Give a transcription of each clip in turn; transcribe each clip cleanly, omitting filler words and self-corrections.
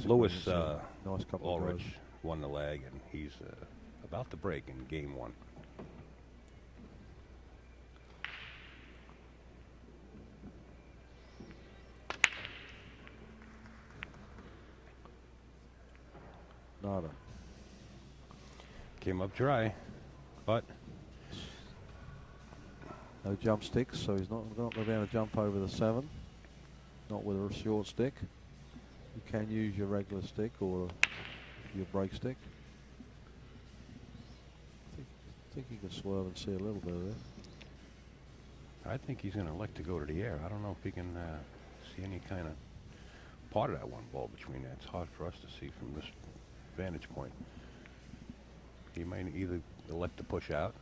Louis Nice couple of Ulrich goes. won the leg, and he's about to break in game one. Nada. Came up dry, but no jump sticks, so he's not going to be able to jump over the 7. Not with a short stick. You can use your regular stick or your break stick. I think you can swerve and see a little bit of this. I think he's going to elect to go to the air. I don't know if he can see any kind of part of that one ball between that. It's hard for us to see from this vantage point. He might either elect to push out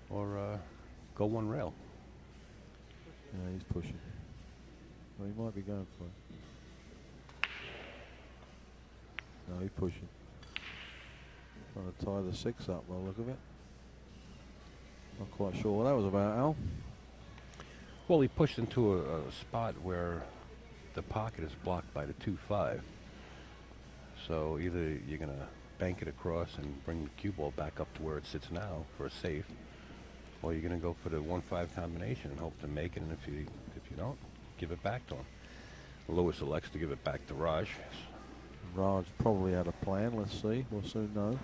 or go one rail. Yeah, he's pushing. Well, he might be going for it. No, he's pushing. Trying to tie the 6 up by the look of it. Not quite sure what that was about, Al. Well, he pushed into a spot where the pocket is blocked by the 2-5. So either you're going to bank it across and bring the cue ball back up to where it sits now for a safe, or you're going to go for the 1-5 combination and hope to make it, and if you don't, give it back to him. Louis elects to give it back to Raj. Raj probably had a plan. Let's see. We'll soon know.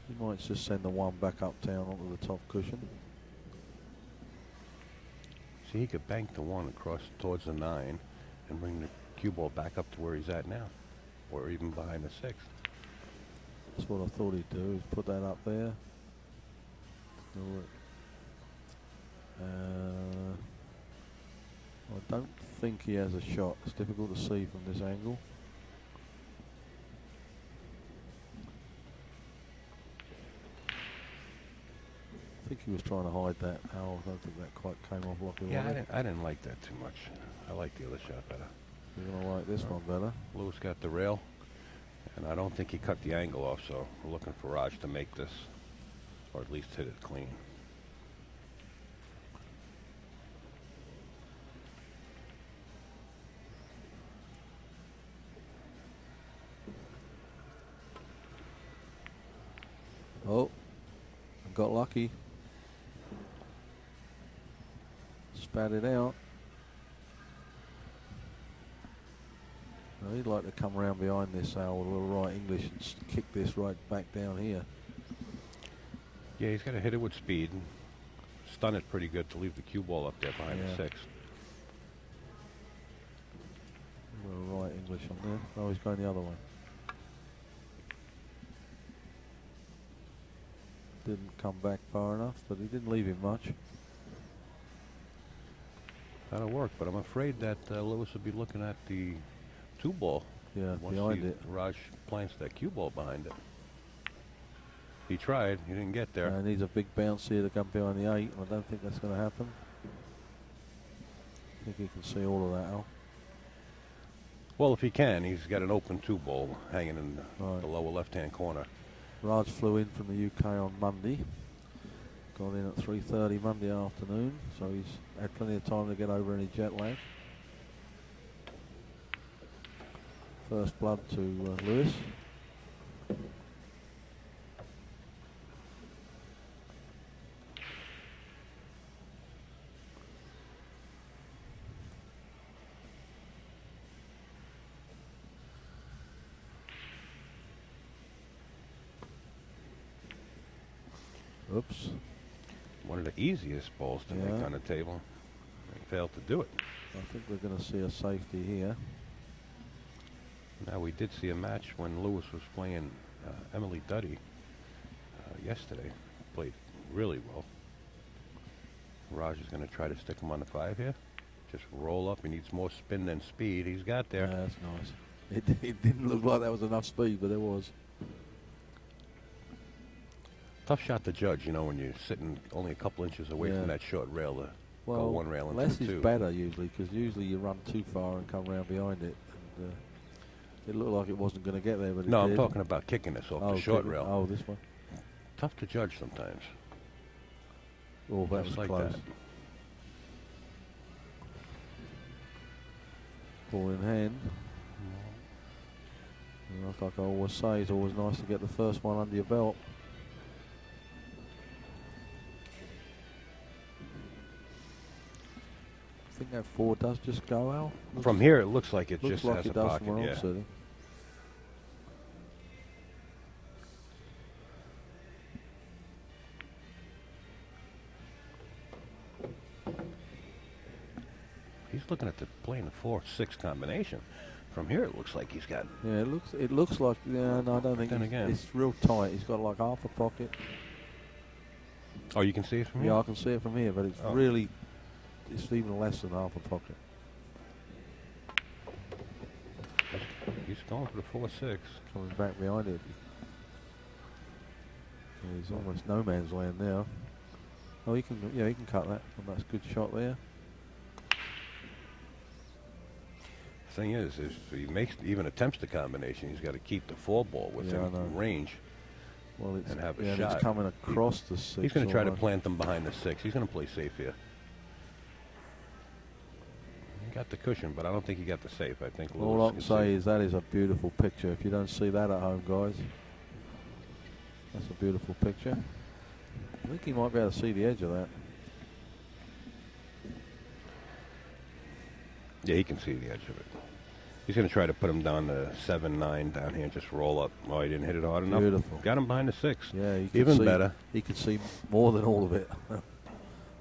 He might just send the 1 back uptown onto the top cushion. See, he could bank the 1 across towards the 9 and bring the cue ball back up to where he's at now, or even behind the 6. That's what I thought he'd do, is put that up there. I don't think he has a shot. It's difficult to see from this angle. I think he was trying to hide that. I don't think that quite came off like he wanted. I didn't like that too much. I like the other shot better. You're going to like this one better. Louis got the rail, and I don't think he cut the angle off, so we're looking for Raj to make this, or at least hit it clean. Oh, got lucky. Spat it out. Well, he'd like to come around behind this Al with a little right English and kick this right back down here. Yeah, he's got to hit it with speed and stun it pretty good to leave the cue ball up there behind the 6. A little right English on there. Oh, he's going the other way. Didn't come back far enough, but he didn't leave him much. That'll work, but I'm afraid that Louis will be looking at the 2 ball. Yeah, once behind it. Raj plants that cue ball behind it. He tried, he didn't get there. He needs a big bounce here to come behind the 8. I don't think that's going to happen. I think he can see all of that, Al. Well, if he can, he's got an open 2 ball hanging in the lower left-hand corner. Raj flew in from the UK on Monday. Got in at 3:30 Monday afternoon, so he's had plenty of time to get over any jet lag. First blood to Louis. Oops. One of the easiest balls to make on the table. They failed to do it. I think we're going to see a safety here. Now, we did see a match when Louis was playing Emily Duddy yesterday. Played really well. Raj is going to try to stick him on the 5 here. Just roll up. He needs more spin than speed. He's got there. Yeah, that's nice. It didn't look like that was enough speed, but there was. Tough shot to judge, you know, when you're sitting only a couple inches away from that short rail to go 1 rail into less 2. is better usually, because usually you run too far and come around behind it. And, it looked like it wasn't going to get there, but it did. I'm talking about kicking this off the short rail. Oh, this one. Tough to judge sometimes. Oh, that was like close. That. Ball in hand. like I always say, it's always nice to get the first one under your belt. I think that 4 does just go, Al. From here, it looks like it Looks just like has it a does pocket. from where Yeah. I'm sitting. He's looking at playing the 4-6 combination. From here, it looks like he's got. Yeah, it looks like. Yeah, no, I don't think. Then again, it's real tight. He's got like half a pocket. Oh, you can see it from here. Yeah, I can see it from here, but it's really, it's even less than half a pocket. He's going for the 4-6. Coming back behind it. Yeah, he's almost no man's land now. Oh, he can. Yeah, he can cut that. And that's a good shot there. Thing is, if he even attempts the combination, he's got to keep the 4 ball within range. Well, it's, and have a yeah, shot. It's coming across the 6. He's going to try to plant them behind the 6. He's going to play safe here. He got the cushion, but I don't think he got the safe. I think. All I can say is that is a beautiful picture. If you don't see that at home, guys, that's a beautiful picture. I think he might be able to see the edge of that. Yeah, he can see the edge of it. He's going to try to put him down to 7-9 down here and just roll up. Oh, he didn't hit it hard enough. Beautiful. Got him behind the 6. Yeah, he even see, better. He could see more than all of it.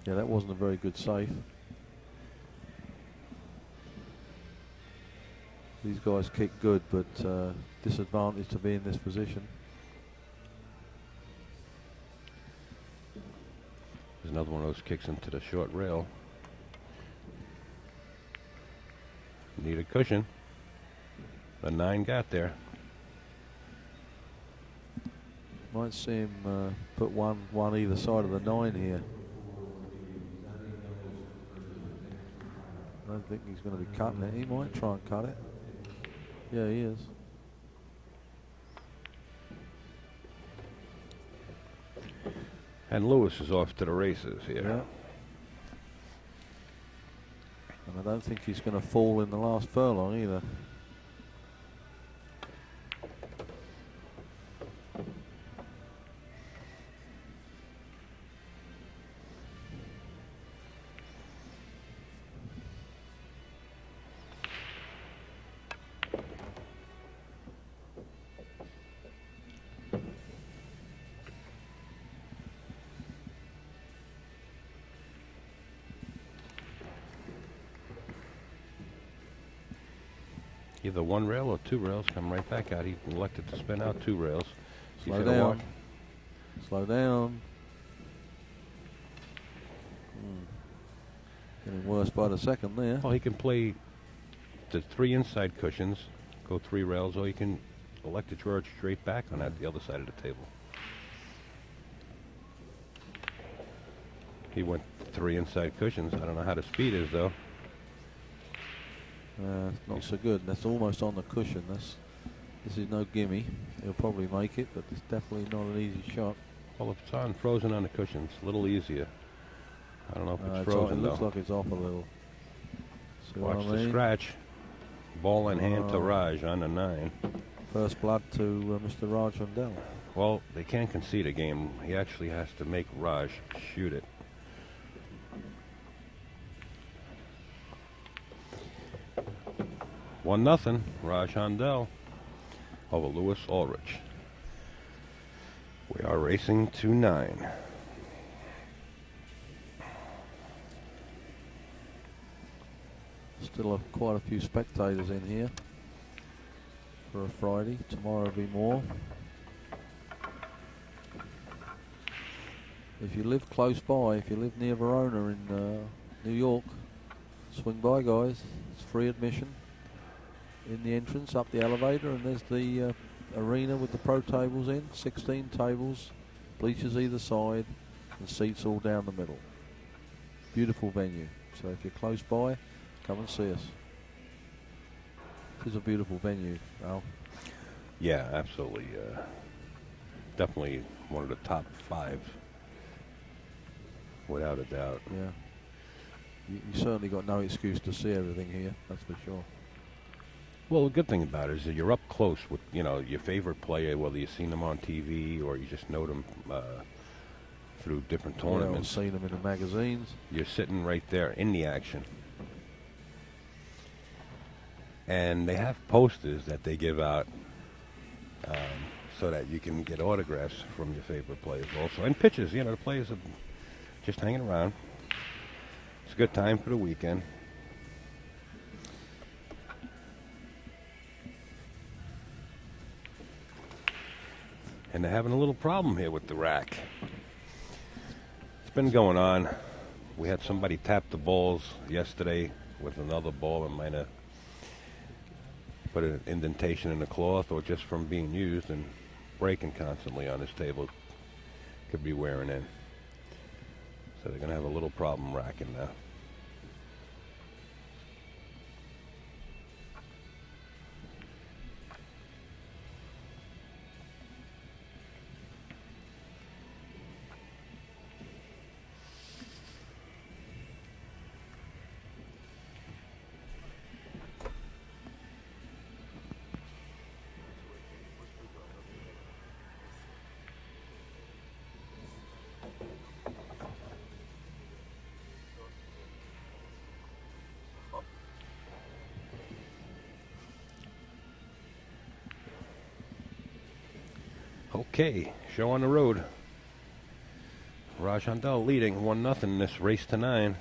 Yeah, that wasn't a very good save. These guys kick good, but disadvantage to be in this position. There's another one of those kicks into the short rail. Need a cushion. The 9 got there. Might see him put one either side of the 9 here. I don't think he's going to be cutting it. He might try and cut it. Yeah, he is. And Lewis is off to the races here. Yeah. And I don't think he's going to fall in the last furlong either. Either 1 rail or 2 rails come right back out. He elected to spin out 2 rails. Slow down. Slow down. Getting worse by the second there. Well, he can play the 3 inside cushions, go 3 rails, or he can elect to charge straight back on that the other side of the table. He went 3 inside cushions. I don't know how the speed is though. Not so good. That's almost on the cushion. This is no gimme. He'll probably make it, but it's definitely not an easy shot. Well, if it's on frozen on the cushions, a little easier. I don't know if it's frozen It though. looks like it's off a little. See Watch what I the mean? scratch. Ball in hand to Raj on the 9. First blood to Mr. Raj Hundal. Well, they can't concede a game. He actually has to make Raj shoot it. One nothing. Raj Hundal over Louie Ulrich. We are racing to 9. Still quite a few spectators in here for a Friday. Tomorrow will be more. If you live close by, if you live near Verona in New York, swing by, guys. It's free admission. In the entrance, up the elevator, and there's the arena with the pro tables in. 16 tables, bleachers either side, and seats all down the middle. Beautiful venue. So if you're close by, come and see us. It is a beautiful venue, Al. Yeah, absolutely. Definitely one of the top 5, without a doubt. Yeah. You certainly got no excuse to see everything here, that's for sure. Well, the good thing about it is that you're up close with, your favorite player, whether you've seen them on TV or you just know them through different I've tournaments. seen them in the magazines. You're sitting right there in the action. And they have posters that they give out so that you can get autographs from your favorite players also. And pictures, the players are just hanging around. It's a good time for the weekend. And they're having a little problem here with the rack. It's been going on. We had somebody tap the balls yesterday with another ball and might have put an indentation in the cloth, or just from being used and breaking constantly on this table could be wearing in. So they're going to have a little problem racking now. Okay, show on the road. Raj Hundal leading 1-0 in this race to 9.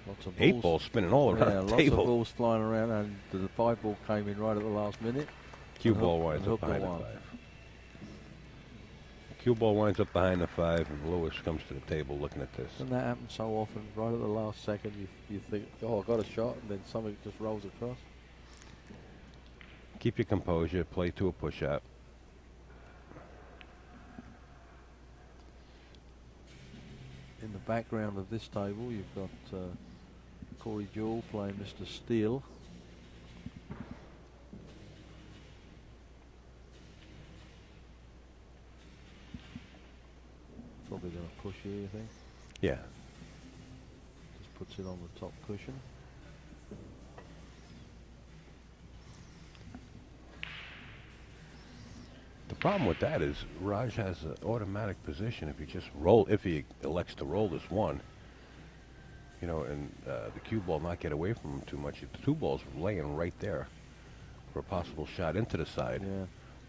Lots of 8 balls. balls spinning all around the Lots table. of balls flying around, and the 5 ball came in right at the last minute. Cue ball winds up behind the 5. Cue ball winds up behind the 5, and Lewis comes to the table looking at this. Doesn't that happen so often? Right at the last second, you think, oh, I got a shot, and then something just rolls across. Keep your composure, play to a push-out. In the background of this table, you've got Corey Jewell playing Mr. Steele. Probably going to push here, you think? Yeah. Just puts it on the top cushion. The problem with that is Raj has an automatic position if he elects to roll this one, and the cue ball not get away from him too much. The 2 balls laying right there for a possible shot into the side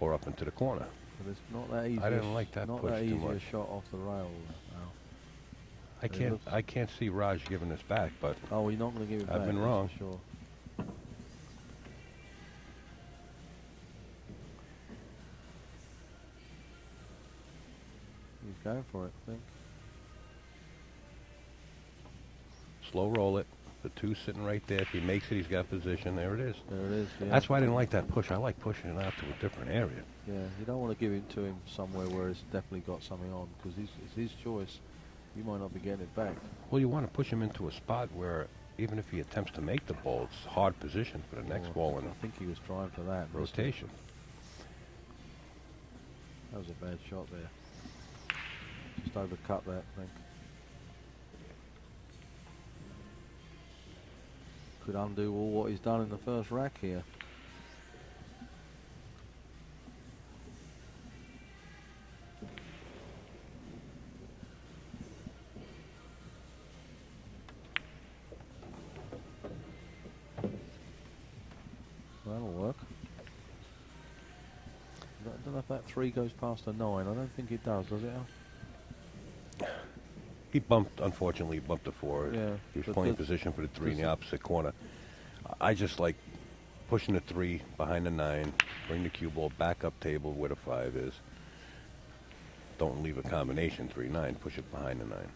or up into the corner. But it's not that easy. I didn't like that not push that too easy much. a shot off the rail. I can't see Raj giving this back, but Oh, you're not going to give it back. I've been that's wrong. for sure. He's going for it, I think. slow roll it. The 2 sitting right there. If he makes it, he's got position. There it is. There it is. Yeah. That's why I didn't like that push. I like pushing it out to a different area. Yeah, you don't want to give it to him somewhere where it's definitely got something on, because it's his choice. You might not be getting it back. Well, you want to push him into a spot where even if he attempts to make the ball, it's hard position for the next ball in I think he was trying for that. rotation. That was a bad shot there. Just overcut that, I think. Could undo all what he's done in the first rack here. That'll work. I don't know if that 3 goes past a 9. I don't think it does it, Al? He bumped, unfortunately, he bumped the 4. Yeah, He was but playing the- position for the 3 in the opposite corner. I just like pushing the 3 behind the 9, bring the cue ball back up table where the 5 is. Don't leave a combination 3-9, push it behind the 9.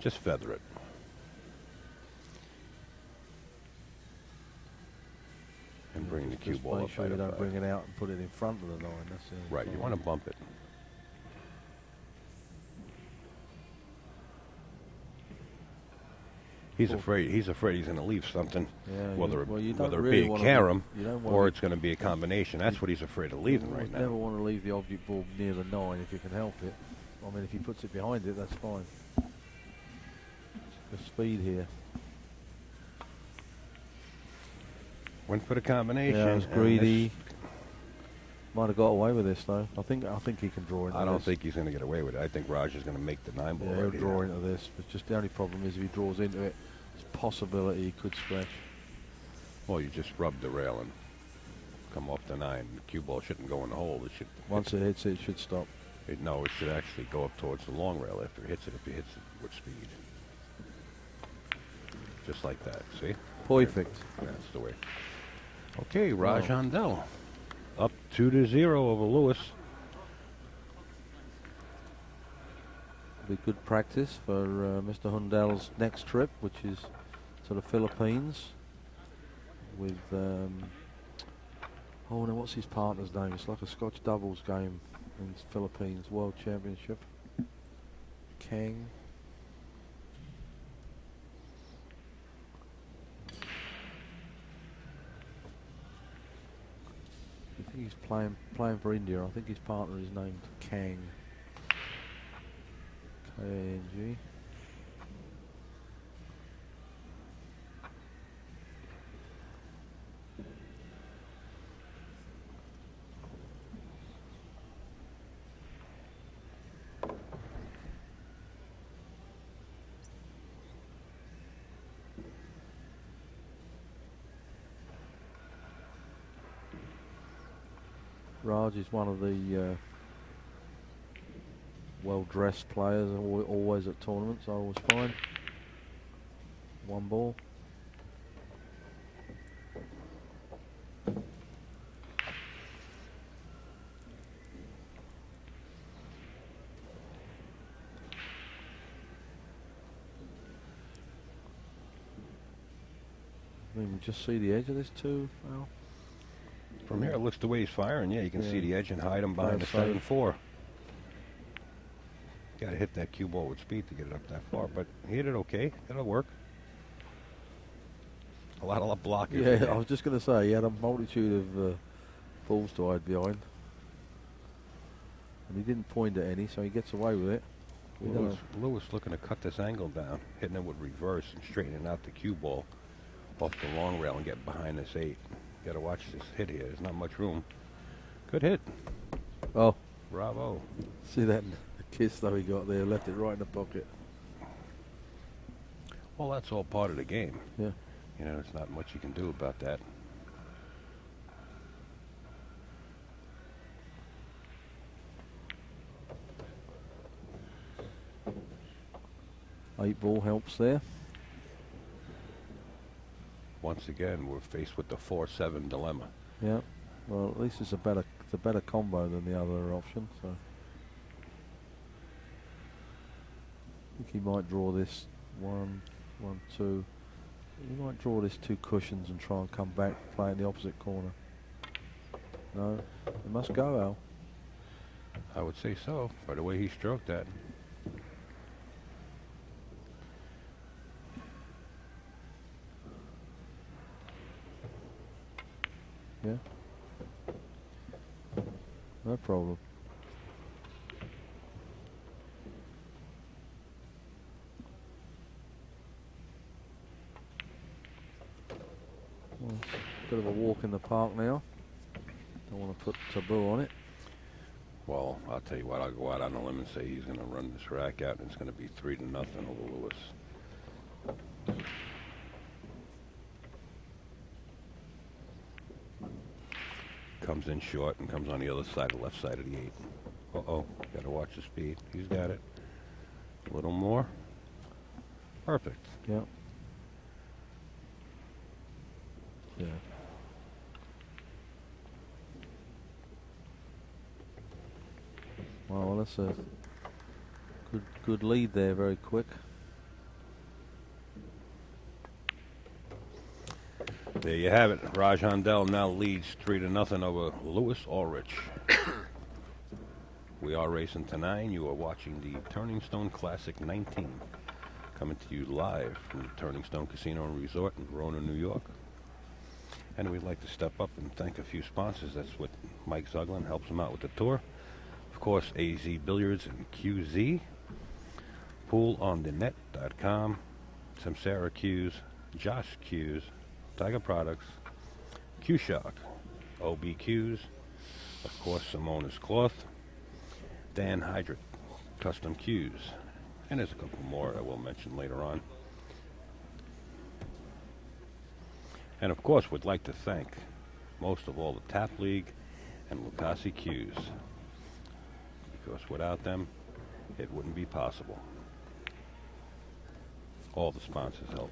Just feather it. And bring the cue Just ball make up sure by you the don't 5. bring it out and put it in front of the 9. That's the only Right, you thing. want to bump it. He's afraid he's going to leave something, Yeah, whether you don't whether it really be a wanna carom you don't wanna or be- it's going to be a combination. That's what he's afraid of leaving right Never now. want to leave the object ball near the 9 if you can help it. I mean, if he puts it behind it, that's fine. the speed here. Went for the combination. Yeah, it was and greedy. Might have got away with this though. I think he can draw into this. I don't think he's going to get away with it. I think Raj is going to make the 9-ball Yeah, right he'll here. draw into this. But just the only problem is if he draws into it, there's a possibility he could scratch. Well, you just rub the rail and come off the 9. The cue ball shouldn't go in the hole. It should. Once it hits it, it should stop. No, it should actually go up towards the long rail after it hits it, if he hits it with speed. Just like that, see? Perfect. That's the way. Okay, Raj Hundal up 2-0 over Lewis. Be good practice for Mr. Hundal's next trip, which is to the Philippines with oh no, what's his partner's name? It's like a Scotch doubles game in the Philippines World Championship. Kang. I think he's playing for India. I think his partner is named Kang. K-A-N-G. Raj is one of the well-dressed players, always at tournaments. I always find 1 ball. You can just see the edge of this too, Al. From here, it looks the way he's firing. Yeah, you can see the edge and hide him behind the That's 7-4. Got to hit that cue ball with speed to get it up that far, but he hit it okay. It'll work. A lot of blockers. Yeah, I was just going to say, he had a multitude of balls to hide behind. And he didn't point at any, so he gets away with it. Lewis looking to cut this angle down, hitting it with reverse and straightening out the cue ball off the long rail and get behind this 8. Got to watch this hit here. There's not much room. Good hit. Oh. Bravo. See that kiss though he got there, left it right in the pocket. Well, that's all part of the game. Yeah. You know, there's not much you can do about that. Eight ball helps there. Once again, we're faced with the 4-7 dilemma. Yeah. Well, at least it's a better combo than the other option. So I think he might draw this 1, 2. He might draw this 2 cushions and try and come back, play in the opposite corner. No, it must go, Al. I would say so, by the way he stroked that. Yeah. No problem. Well, it's a bit of a walk in the park now. Don't want to put taboo on it. Well, I'll tell you what, I'll go out on a limb and say he's going to run this rack out, and it's going to be 3-0 over Lewis. Comes in short and comes on the other side, the left side of the 8. Uh-oh, got to watch the speed. He's got it. A little more. Perfect. Yeah. Yeah. Well, that's a good lead there, very quick. There you have it. Raj Hundal now leads 3-0 over Louie Ulrich. We are racing to 9. You are watching the Turning Stone Classic 19. Coming to you live from the Turning Stone Casino and Resort in Verona, New York. And we'd like to step up and thank a few sponsors. That's what Mike Zuglin helps him out with the tour. Of course, AZ Billiards and QZ. PoolOnTheNet.com. some Syracuse, Josh Q's, Tiger Products, Q-Shock, OBQs, of course Simona's Cloth, Dan Hydrant, Custom Q's, and there's a couple more I will mention later on. And of course, would like to thank most of all the Tap League and Lucasi Q's, because without them, it wouldn't be possible. All the sponsors help.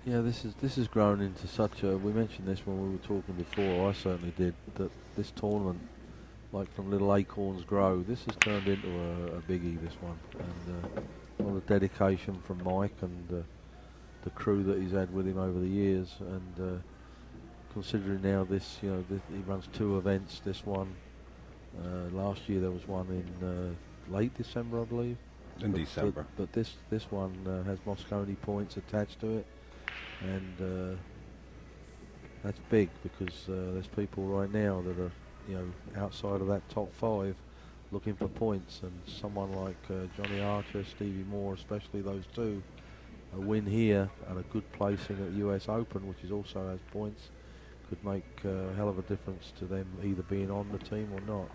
Yeah, this has grown into such a. We mentioned this when we were talking before. I certainly did, that this tournament, like from little acorns grow, this has turned into a biggie. This one, and a lot of dedication from Mike and the crew that he's had with him over the years. And considering now this, he runs 2 events. This one, last year there was one in late December, I believe. In December. But this one has Moscone points attached to it, and that's big because there's people right now that are outside of that top 5 looking for points, and someone like Johnny Archer, Stevie Moore, especially those two, a win here and a good placing at the US Open, which is also has points, could make a hell of a difference to them either being on the team or not.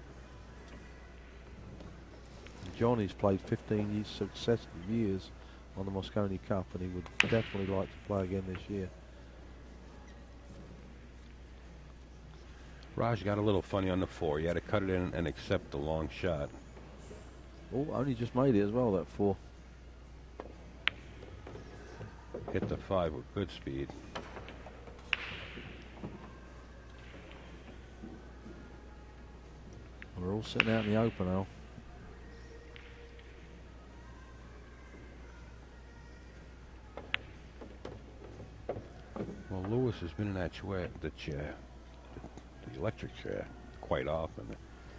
Johnny's played 15 successive years on the Moscone Cup, and he would definitely like to play again this year. Raj got a little funny on the 4. He had to cut it in and accept the long shot. Oh, only just made it as well, that 4. Hit the 5 with good speed. We're all sitting out in the open now. Well, Lewis has been in that chair, the electric chair, quite often.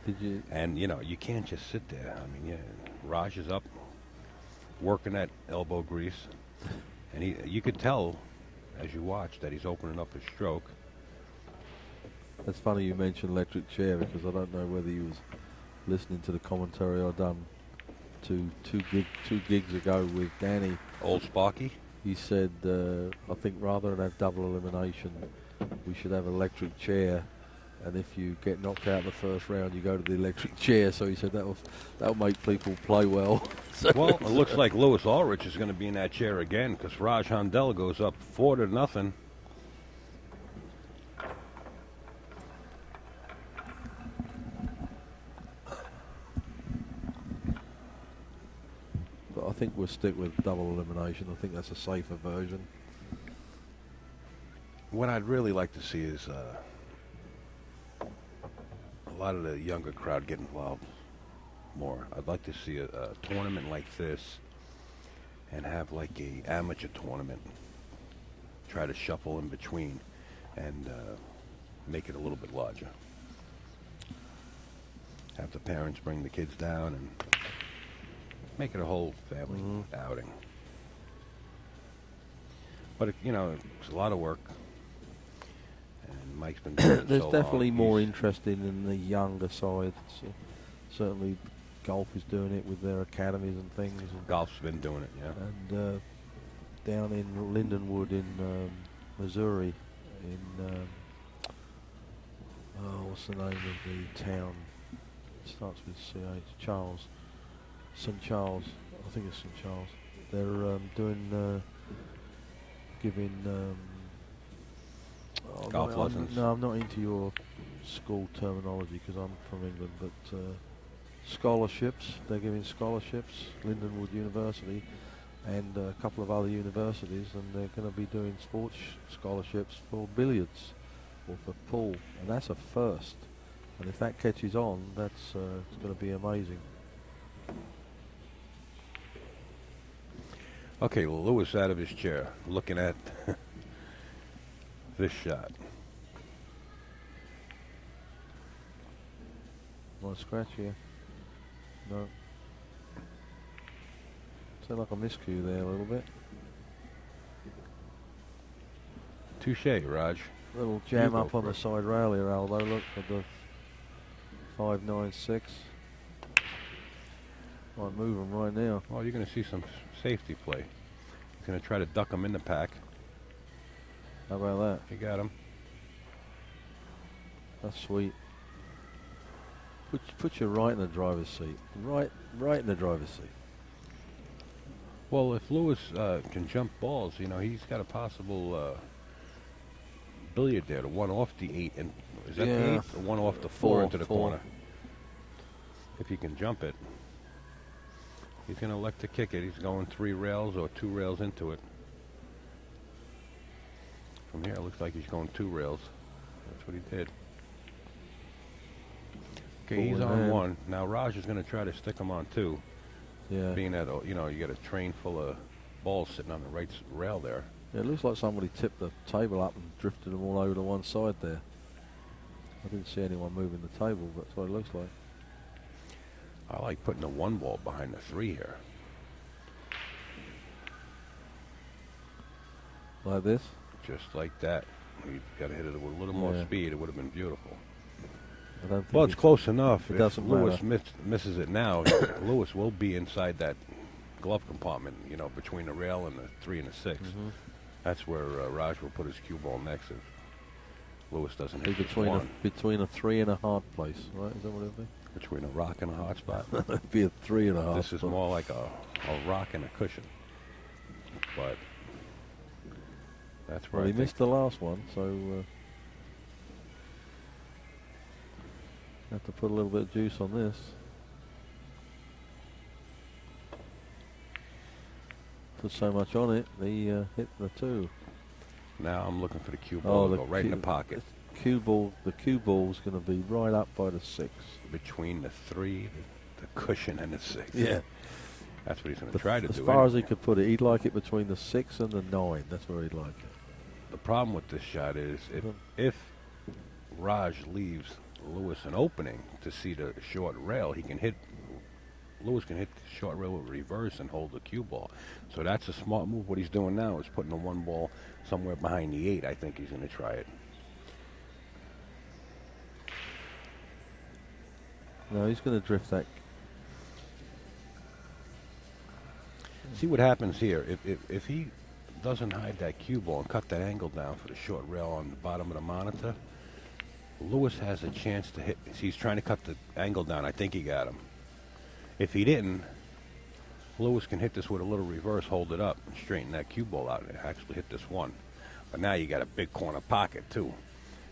Did you? And you can't just sit there. I mean, Raj is up, working that elbow grease, and you could tell as you watch that he's opening up his stroke. That's funny you mentioned electric chair, because I don't know whether he was listening to the commentary I done two gigs ago with Danny. Old Sparky. He said, I think rather than have double elimination, we should have an electric chair, and if you get knocked out in the first round, you go to the electric chair. So he said that'll make people play well. So well, it looks like Louie Ulrich is going to be in that chair again, because Raj Hundal goes up 4-0. I think we'll stick with double elimination. I think that's a safer version. What I'd really like to see is a lot of the younger crowd get involved more. I'd like to see a tournament like this and have like a amateur tournament. Try to shuffle in between and make it a little bit larger. Have the parents bring the kids down and make it a whole family outing. But it's a lot of work, and Mike's been doing it There's so definitely long. more interested in the younger side. Certainly, golf is doing it with their academies and things. And Golf's been doing it, yeah. And down in Lindenwood in Missouri, in what's the name of the town? It starts with C-H. Charles. St. Charles, I think it's St. Charles. They're giving golf lessons. No, I'm not into your school terminology because I'm from England, but scholarships. They're giving scholarships, Lindenwood University, and a couple of other universities, and they're going to be doing sports scholarships for billiards or for pool, and that's a first. And if that catches on, that's it's going to be amazing. Okay, well, Lewis out of his chair, looking at this shot. Nice scratch here. No. Sound like a miscue there a little bit. Touche, Raj. Little jam You up go on the first. side rail here, Aldo. Look for the 5.96. Might move him right now. Well, you're going to see some safety play. He's going to try to duck him in the pack. How about that? He got him. That's sweet. Put you right in the driver's seat. Right in the driver's seat. Well, if Lewis can jump balls, you know, he's got a possible billiard there to one off the 8. And is that the 8 or one off the 4 into the corner? If he can jump it. He's going to elect to kick it. He's going 3 rails or 2 rails into it. From here, it looks like he's going 2 rails. That's what he did. Okay, he's on 1. Now Raj is going to try to stick him on 2. Yeah. Being that, you know, you got a train full of balls sitting on the right rail there. Yeah, it looks like somebody tipped the table up and drifted them all over to one side there. I didn't see anyone moving the table, but that's what it looks like. I like putting the 1 ball behind the 3 here. Like this? Just like that. You got to hit it with a little more speed. It would have been beautiful. I don't think Well, it's close enough. It If doesn't Lewis matter. misses it now, Lewis will be inside that glove compartment, you know, between the rail and the 3 and the 6. That's where Raj will put his cue ball next if Lewis doesn't hit this 1. Between a 3 and a hard place, right? Is that what it'll be? Between a rock and a hard spot. It'd be a 3 and a half. This is more like a rock and a cushion. But that's where Well, he missed the last one, so have to put a little bit of juice on this. Put so much on it, he hit the 2. Now I'm looking for the cue ball to go right in the pocket. The cue ball's going to be right up by the 6. Between the 3, the cushion, and the 6. Yeah. That's what he's going to try to do. As far as he could put it, he'd like it between the 6 and the 9. That's where he'd like it. The problem with this shot is if Raj leaves Lewis an opening to see the short rail, Lewis can hit the short rail with reverse and hold the cue ball. So that's a smart move. What he's doing now is putting the 1 ball somewhere behind the 8. I think he's going to try it. No, he's going to drift that. See what happens here. If he doesn't hide that cue ball and cut that angle down for the short rail on the bottom of the monitor, Lewis has a chance to hit. He's trying to cut the angle down. I think he got him. If he didn't, Lewis can hit this with a little reverse, hold it up, and straighten that cue ball out and actually hit this 1. But now you got a big corner pocket, too.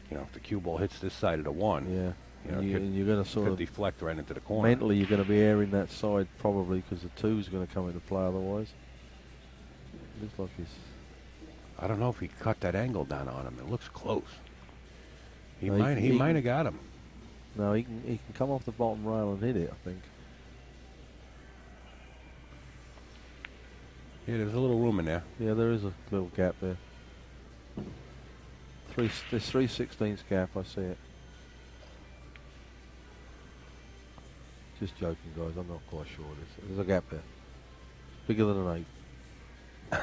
You know, if the cue ball hits this side of the 1, Yeah. you know, And you're going to sort could of deflect right into the corner. mentally, you're going to be airing that side probably because the 2 is going to come into play otherwise. Looks like he's. I don't know if he cut that angle down on him. It looks close. He No, might have got him. No, he can come off the bottom rail and hit it, I think. Yeah, there's a little room in there. Yeah, there is a little gap there. There's 3/16 gap, I see it. Just joking, guys. I'm not quite sure. There's a gap there. Bigger than an 8.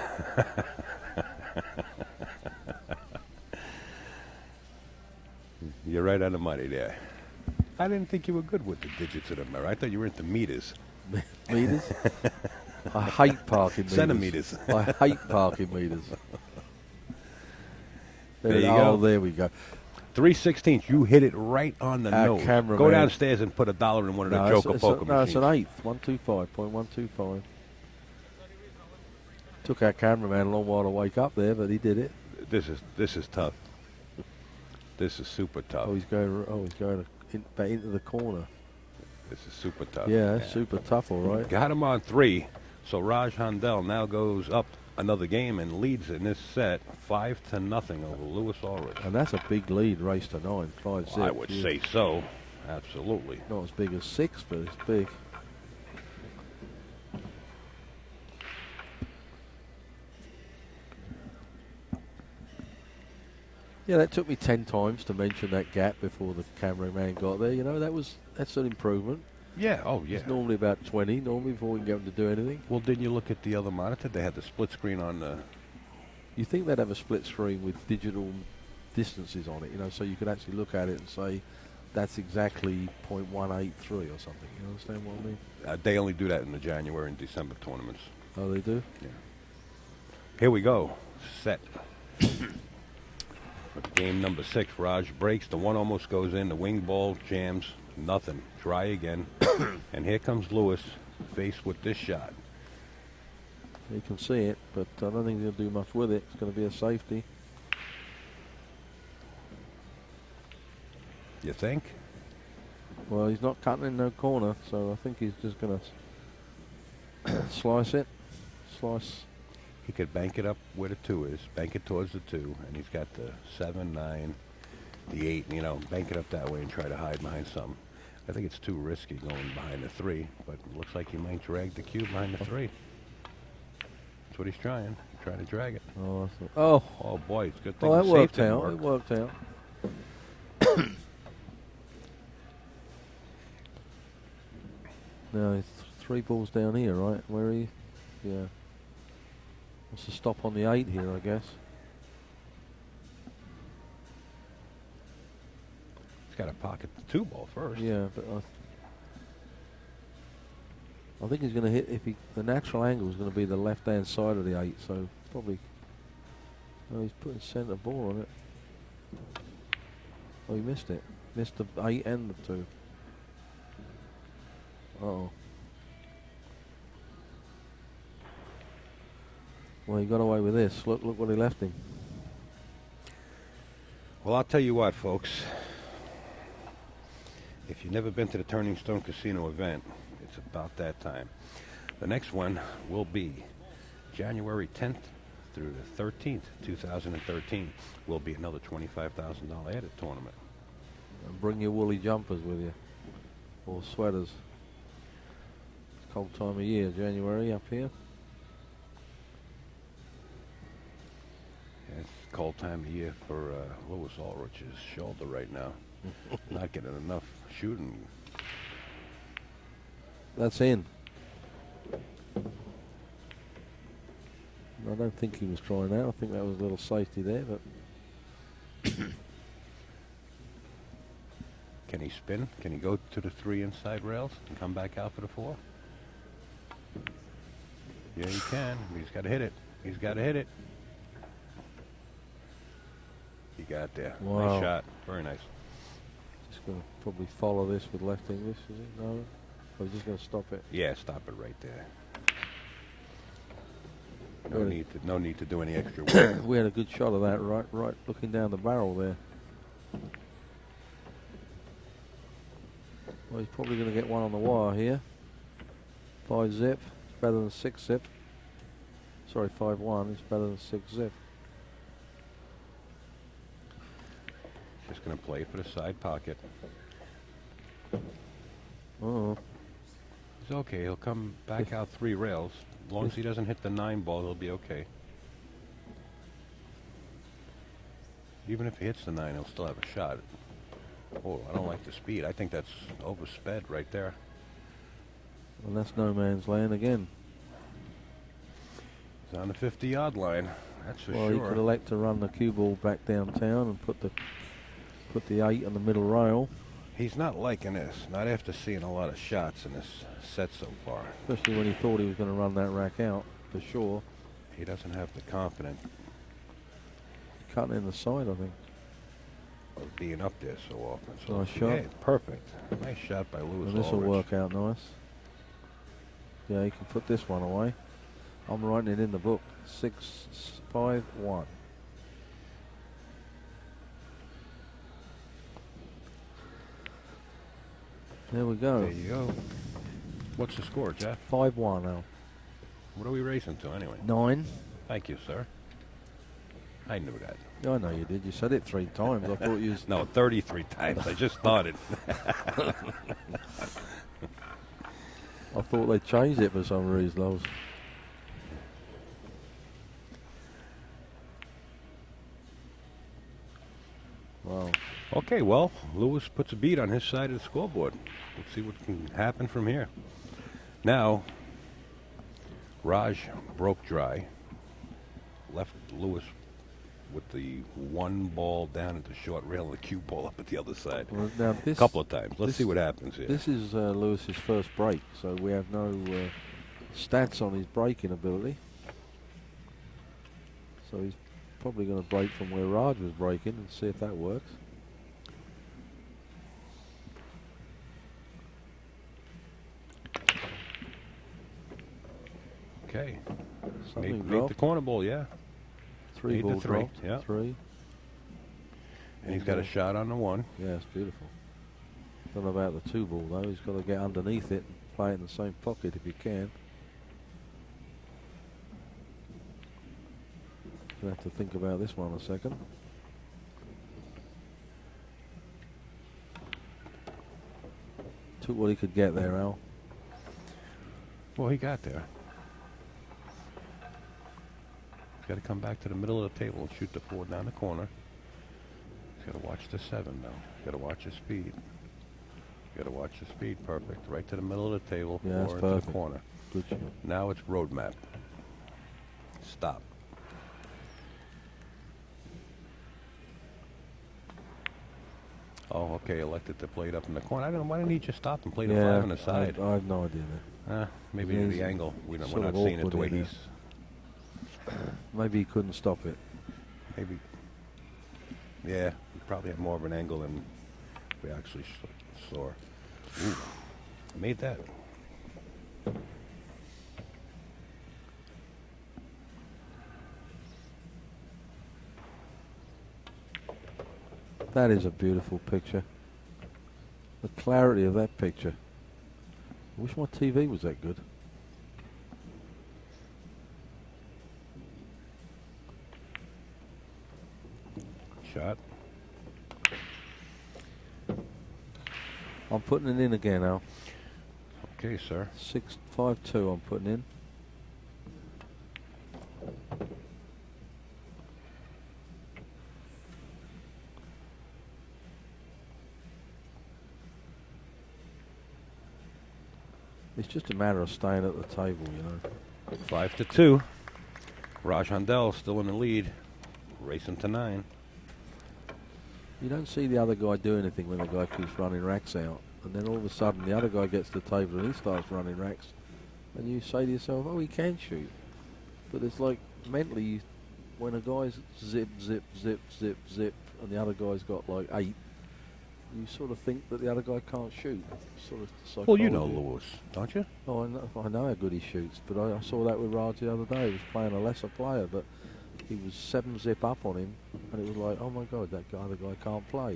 You're right on the money there. I didn't think you were good with the digits of the mirror. I thought you were into meters. Meters? I hate parking meters. Centimeters. I hate parking meters. There you go. There we go. 3/16. You hit it right on the Our nose. cameraman- Go downstairs and put $1 in one of the Joker poker no, it's machines. an 8th. 125.125. Took our cameraman a long while to wake up there, but he did it. This is tough. This is super tough. He's going back into the corner. This is super tough. Yeah, that's super tough, all right. Got him on 3. So Raj Hundal now goes up another game and leads in this set 5-0 over Louie Ulrich. And that's a big lead, race to 9, 5-6. I would say so. Absolutely. Not as big as 6, but it's big. Yeah, that took me 10 times to mention that gap before the cameraman got there. You know, that's an improvement. Yeah, oh yeah. It's normally about 20, before we can get them to do anything. Well, didn't you look at the other monitor? They had the split screen on the... You think they'd have a split screen with digital distances on it, you know, so you could actually look at it and say, that's exactly .183 or something. You understand what I mean? They only do that in the January and December tournaments. Oh, they do? Yeah. Here we go. Set. Game number 6. Raj breaks. The one almost goes in. The wing ball jams. Nothing. Try again. And here comes Lewis, faced with this shot. You can see it, but I don't think he'll do much with it. It's going to be a safety. You think? Well, he's not cutting in no corner, so I think he's just going to slice it. Slice. He could bank it up where the 2 is, bank it towards the 2, and he's got the 7, 9, the 8, you know, bank it up that way and try to hide behind something. I think it's too risky going behind the 3, but it looks like he might drag the cube behind the 3. That's what he's trying. Trying to drag it. Oh, Oh boy, it's a good thing. Well, the that safe worked didn't out. work. It worked out. Now it's 3 balls down here, right? Where are you? Yeah. What's the stop on the 8 here, I guess? He's got to pocket the 2 ball first. Yeah, but I think he's going to hit. If the natural angle is going to be the left-hand side of the 8, so probably. Oh, he's putting centre ball on it. Oh, he missed it. Missed the 8 and the 2. Uh-oh. Well, he got away with this. Look what he left him. Well, I'll tell you what, folks. If you've never been to the Turning Stone Casino event, it's about that time. The next one will be January 10th through the 13th, 2013. Will be another $25,000 added tournament. And bring your woolly jumpers with you, or sweaters. It's a cold time of year, January up here. It's a cold time of year for Louie Ulrich's shoulder right now. Not getting enough shooting. That's in. I don't think he was trying that. I think that was a little safety there, but Can he spin? Can he go to the 3 inside rails and come back out for the 4? Yeah, he can. He's got to hit it. He's got to hit it. He got it there. Wow. Nice shot. Very nice. just going to probably follow this with left English, is it? No? Or just going to stop it? Yeah, stop it right there. No need to do any extra work. We had a good shot of that, right looking down the barrel there. Well, he's probably going to get one on the wire here. 5 zip, it's better than 6 zip. Sorry, 5-1, it's better than 6 zip. Just going to play for the side pocket. Oh, He's okay. He'll come back out 3 rails. As long as he doesn't hit the 9 ball, he'll be okay. Even if he hits the 9, he'll still have a shot. Oh, I don't like the speed. I think that's oversped right there. and that's no man's land again. He's on the 50-yard line. That's for Well, he could sure. elect to run the cue ball back downtown and put the 8 on the middle rail. He's not liking this. Not after seeing a lot of shots in this set so far. Especially when he thought he was going to run that rack out, for sure. He doesn't have the confidence Cutting in the side, I think. of being up there so often. So Nice shot. yeah, perfect. Nice shot by Louie And this will Ulrich. work out nice. Yeah, he can put this one away. I'm writing it in the book. 6-5-1. There we go. There you go. What's the score, Jeff? 5-1 now. What are we racing to anyway? 9. Thank you, sir. I knew that. I know you did. You said it 3 times. I thought you was No, 33 times. I just started. I thought they changed it for some reason. Wow. Okay, well, Lewis puts a beat on his side of the scoreboard. Let's see what can happen from here. Now, Raj broke dry. Left Lewis with the 1 ball down at the short rail and the cue ball up at the other side. Well, now A this, couple of times. Let's this- see what happens here. this is Lewis's first break, so we have no stats on his braking ability. So he's probably going to break from where Raj was breaking and see if that works. Okay. Something Made dropped. the corner ball, yeah. 3 made the ball three, dropped. yeah. 3. And he's got a shot on the 1. Yeah, it's beautiful. Don't know about the 2 ball though. He's got to get underneath it and play it in the same pocket if he can. Gonna have to think about this one a second. Took what he could get there, Al. Well, he got there. He's got to come back to the middle of the table and shoot the 4 down the corner. He's got to watch the 7, though. He's got to watch his speed. He's got to watch the speed. Perfect. Right to the middle of the table, Yeah, that's 4 into perfect. the corner. Good shot. Now it's roadmap. Stop. Oh, okay. Elected to play it up in the corner. I don't know. Why didn't he just stop and play the 5 on the side? I have no idea there. Maybe Yeah, the he's angle. We're sort not of seeing it the way awkward in he's. Maybe he couldn't stop it. Maybe. Yeah, we probably have more of an angle than we actually saw. Ooh, made that. That is a beautiful picture. The clarity of that picture. I wish my TV was that good. Shot. I'm putting it in again, Al. Okay, sir. 6-5-2 I'm putting in. It's just a matter of staying at the table, you know. 5-2. Raj Hundal still in the lead. Racing to 9. You don't see the other guy do anything when the guy keeps running racks out. And then all of a sudden the other guy gets to the table and he starts running racks. And you say to yourself, oh, he can shoot. But it's like mentally, when a guy's zip, zip, zip, zip, zip, and the other guy's got like 8, you sort of think that the other guy can't shoot. Sort of psychology. Well, you know Lewis, don't you? Oh, I know how good he shoots, but I saw that with Raj the other day. He was playing a lesser player, but he was 7 zip up on him, and it was like, oh my God, that other guy can't play.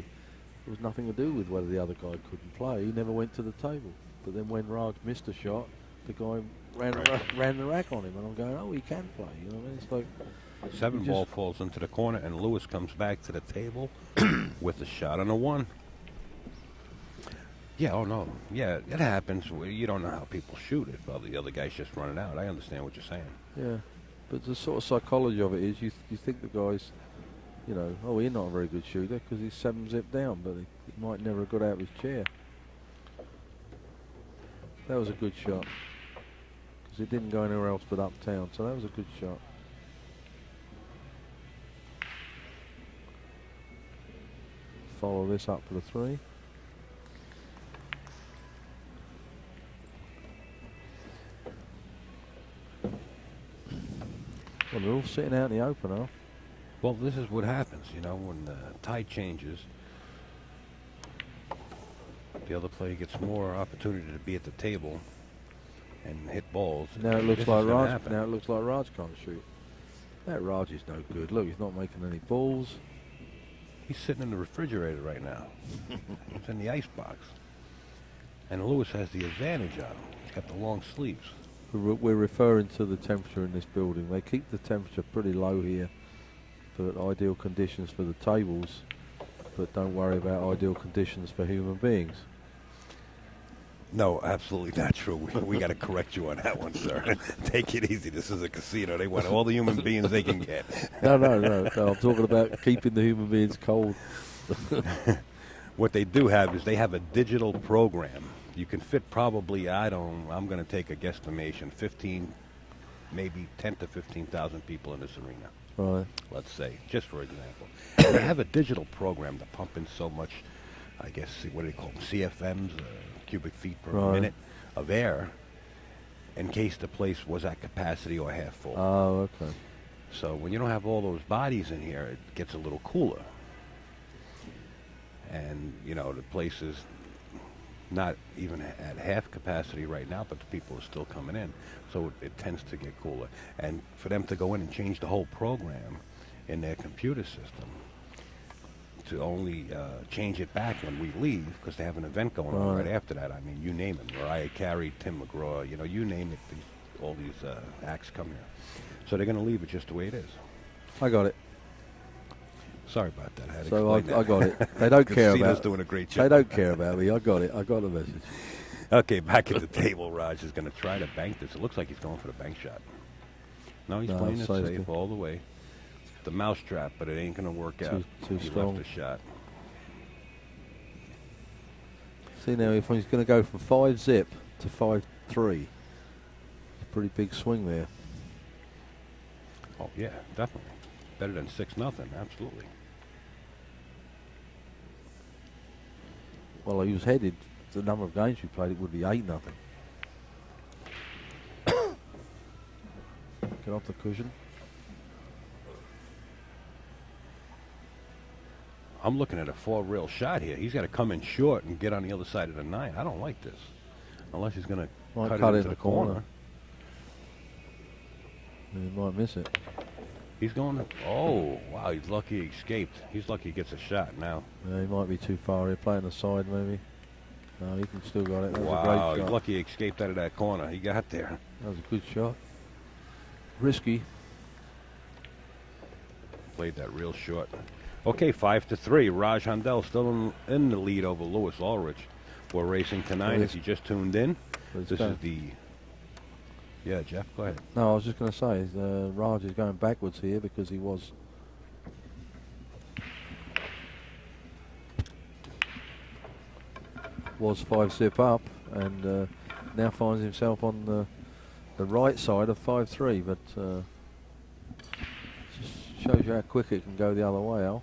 It was nothing to do with whether the other guy couldn't play. He never went to the table. But then when Raj missed a shot, the guy ran the rack on him, and I'm going, oh, he can play. You know what I mean? It's like 7 ball falls into the corner, and Lewis comes back to the table with a shot on a 1. Yeah, oh no. Yeah, it happens. You don't know how people shoot it. Well, the other guy's just running out. I understand what you're saying. yeah. But the sort of psychology of it is you think the guy's, you know, oh, he's not a very good shooter because he's 7 zip down, but he might never have got out of his chair. That was a good shot because it didn't go anywhere else but uptown, so that was a good shot. Follow this up for the 3. Well, they're all sitting out in the open, huh? Well, this is what happens, you know, when the tide changes. The other player gets more opportunity to be at the table and hit balls. Now it looks This like is gonna Raj. happen. Now it looks like Raj can't shoot. That Raj is no good. Look, he's not making any balls. He's sitting in the refrigerator right now. He's in the icebox. And Lewis has the advantage on him. He's got the long sleeves. We're referring to the temperature in this building. They keep the temperature pretty low here for ideal conditions for the tables, but don't worry about ideal conditions for human beings. No, absolutely not true. We got to correct you on that one, sir. Take it easy. This is a casino. They want all the human beings they can get. No. I'm talking about keeping the human beings cold. What they do have is they have a digital program. You can fit probably, I'm going to take a guesstimation, 15, maybe 10 to 15,000 people in this arena. Right. Let's say, just for example. They have a digital program to pump in so much, I guess, what do they call them, CFMs, cubic feet per Right. minute of air, in case the place was at capacity or half full. Oh, okay. So when you don't have all those bodies in here, it gets a little cooler. And, you know, the place is not even at half capacity right now, but the people are still coming in. So it tends to get cooler. And for them to go in and change the whole program in their computer system to only change it back when we leave, because they have an event going on right after that. I mean, you name it. Mariah Carey, Tim McGraw, you know, you name it. All these acts come here. So they're going to leave it just the way it is. I got it. Sorry about that. I had to So explain I that. got it. They don't care about Cina's doing a great job. They don't care about me. I got it. I got the message. Okay, back at the table, Raj is going to try to bank this. It looks like he's going for the bank shot. No, he's playing it safe all the way. The mousetrap, but it ain't going to work out. Too he strong. left the shot. See now, if he's going to go from 5-zip to 5-3, it's a pretty big swing there. Oh, yeah, definitely. Better than 6-0, absolutely. Well, he was headed. The number of games we played, it would be 8-0. Get off the cushion. I'm looking at a 4-rail shot here. He's got to come in short and get on the other side of the 9. I don't like this. Unless he's going to cut it into the corner. He might miss it. He's going to... Oh, wow, he's lucky he escaped. He's lucky he gets a shot now. Yeah, he might be too far here, playing the side maybe. No, he can still got it. That was a Wow, great he's shot. lucky he escaped out of that corner. He got there. That was a good shot. Risky. Played that real short. Okay, 5-3. Raj Hundal still in the lead over Louie Ulrich. We're racing to 9. If you just tuned in, this is the... Yeah, Jeff, go ahead. No, I was just going to say, Raj is going backwards here because he was... was 5-zip up and now finds himself on the right side of 5-3, but just shows you how quick it can go the other way, Al.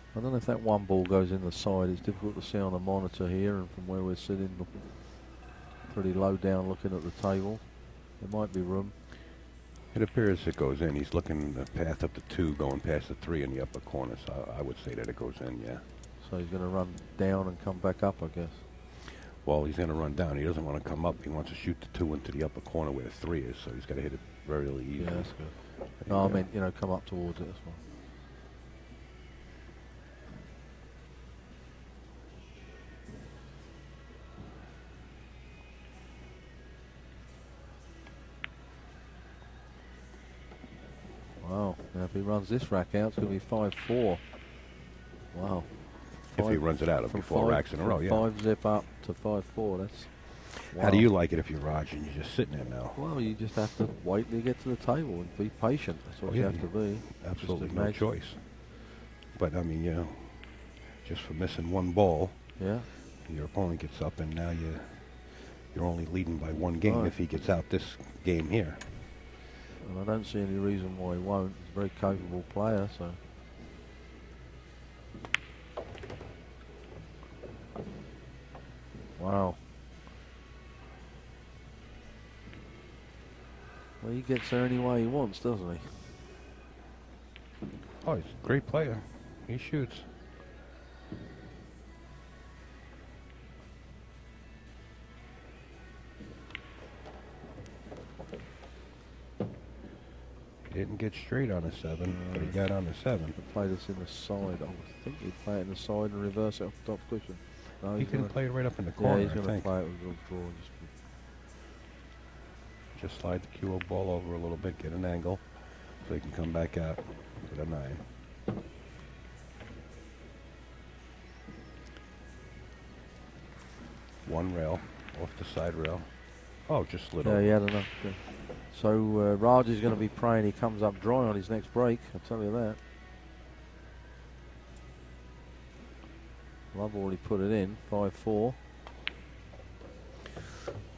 I don't know if that one ball goes in the side. It's difficult to see on the monitor here, and from where we're sitting, looking pretty low down, looking at the table. There might be room. It appears it goes in. He's looking the path up the 2, going past the 3 in the upper corner. So I would say that it goes in, yeah. So he's going to run down and come back up, I guess. Well, he's going to run down. He doesn't want to come up. He wants to shoot the 2 into the upper corner where the 3 is. So he's got to hit it very easy. Yeah, that's good. No, I meant, you know, come up towards it as well. Wow, now if he runs this rack out, it's going to be 5-4. Wow. If he runs it out, it'll be 4 racks in a row, yeah. 5-zip up to 5-4, that's... Wow. How do you like it if you're Raj and you're just sitting there now? Well, you just have to wait till you get to the table and be patient. That's what you have to be. Absolutely no choice. But, I mean, you know, just for missing one ball, yeah, your opponent gets up and now you're only leading by 1 game if he gets out this game here. And I don't see any reason why he won't. He's a very capable player, so... Wow. Well, he gets there any way he wants, doesn't he? Oh, he's a great player. He shoots. He didn't get straight on a 7, but he got on a 7. He played this in the side. I think he'd play it in the side and reverse it off the top cushion. No, He can play it right up in the corner, yeah, he's going I to think. play it with a little draw. Just slide the cue ball over a little bit, get an angle, so he can come back out to the 9. One rail off the side rail. Oh, just slid Yeah, over. he had enough. So Raj is going to be praying he comes up dry on his next break. I'll tell you that. Well, I've already put it in. 5-4.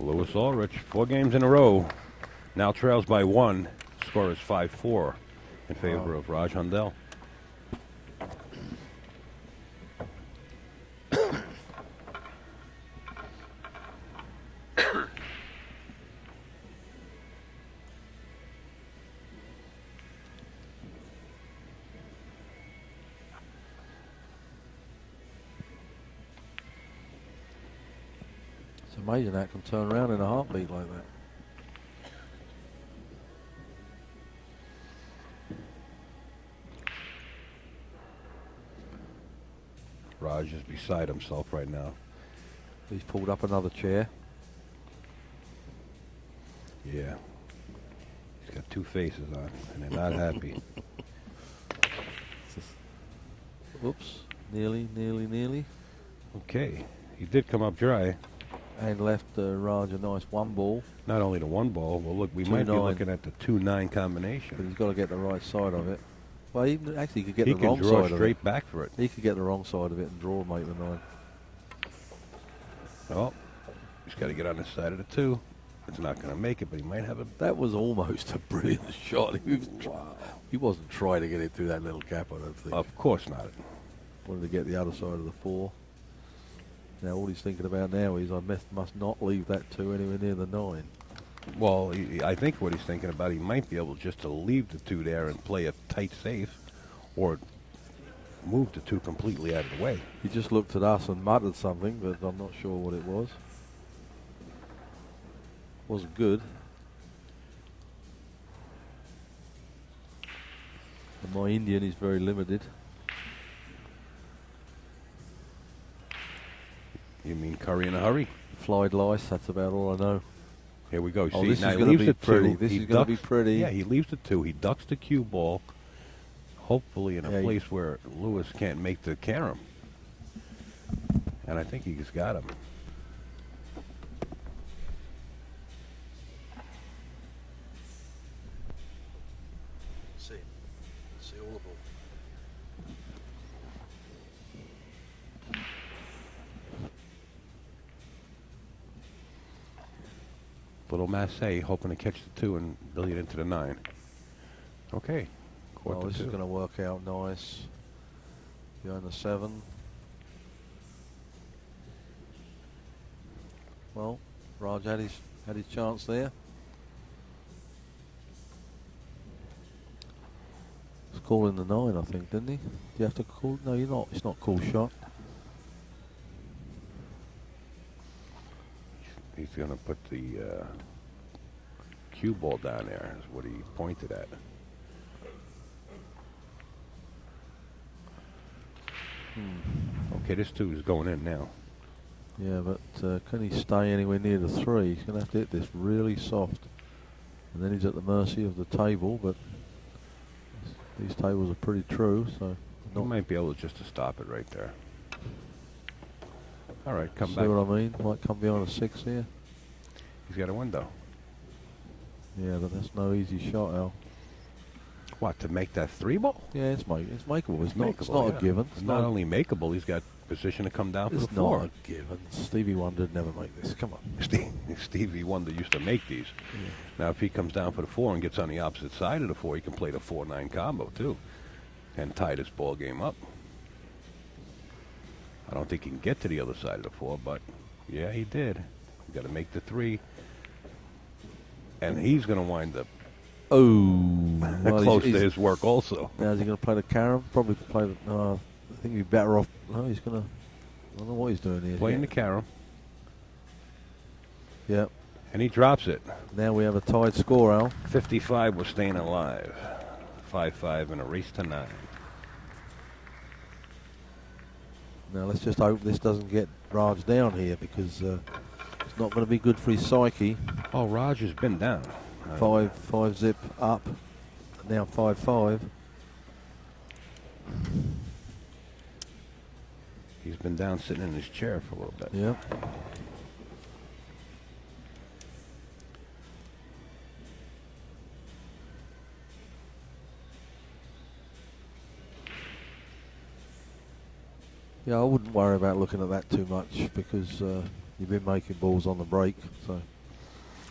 Louie Ulrich, 4 games in a row. Now trails by 1. Score is 5-4 in favor of Raj Hundal. It's amazing that can turn around in a heartbeat like that. Raj is beside himself right now. He's pulled up another chair. Yeah. He's got 2 faces on, and they're not happy. Oops. Nearly. Okay. He did come up dry. And left Raj a nice 1 ball. Not only the 1 ball, well, look, we might be 2-9. looking at the 2-9 But combination. he's got to get the right side of it. Well, he actually could get He the can wrong draw side of straight it. back for it. He could get the wrong side of it and draw and make the 9. Oh, he's got to get on the side of the 2. It's not going to make it, but he might have a... That was almost a brilliant shot. He wasn't trying to get it through that little gap, I don't think. Of course not. Wanted to get the other side of the 4. Now all he's thinking about now is I must not leave that 2 anywhere near the 9. Well, I think what he's thinking about, he might be able just to leave the 2 there and play a tight safe, or move the 2 completely out of the way. He just looked at us and muttered something, but I'm not sure what it was. Wasn't good. And my Indian is very limited. You mean curry in a hurry? Flied lice, that's about all I know. Here we go. Oh, See, this now is he going to leaves be the 2. pretty. This He is going to be ducks- pretty. Yeah, he leaves the 2. He ducks the cue ball, hopefully in a Yeah, place where Lewis can't make the carom. And I think he's got him. See all the ball. Little Massey hoping to catch the 2 and billiard into the 9. Okay. Well, this is 2. going to work out nice. Behind the 7. Well, Raj had his chance there. He's calling the 9, I think, didn't he? Do you have to call? No, you're not. It's not call shot. He's going to put the cue ball down there, is what he pointed at. Okay, this 2 is going in now. Yeah, but can he stay anywhere near the 3? He's going to have to hit this really soft. And then he's at the mercy of the table, but these tables are pretty true, so... He might be able just to stop it right there. All right, come See back. what I mean? Might come behind a 6 here. He's got a window. Yeah, but that's no easy shot, Al. What, to make that 3 ball? Yeah, it's makeable. It's not Makeable, a yeah. given. It's not only makeable, he's got position to come down for the It's 4. not a given. Stevie Wonder would never make this. Come on. Stevie Wonder used to make these. Yeah. Now, if he comes down for the 4 and gets on the opposite side of the 4, he can play the 4-9 combo, too, and tie this ball game up. I don't think he can get to the other side of the 4, but, yeah, he did. You got to make the 3. And he's going to wind up Oh. close to his work also. Now, is he going to play the carom? Probably play the... No, I think he'd be better off... No, he's going to... I don't know what he's doing here. Playing the carom. Yep. And he drops it. Now we have a tied score, Al. 55 was staying alive. 5-5 in a race to 9. Now let's just hope this doesn't get Raj down here, because it's not going to be good for his psyche. Oh, Raj has been down. 5 zip up. Now 5-5. He's been down sitting in his chair for a little bit. Yep. Yeah, I wouldn't worry about looking at that too much because you've been making balls on the break. So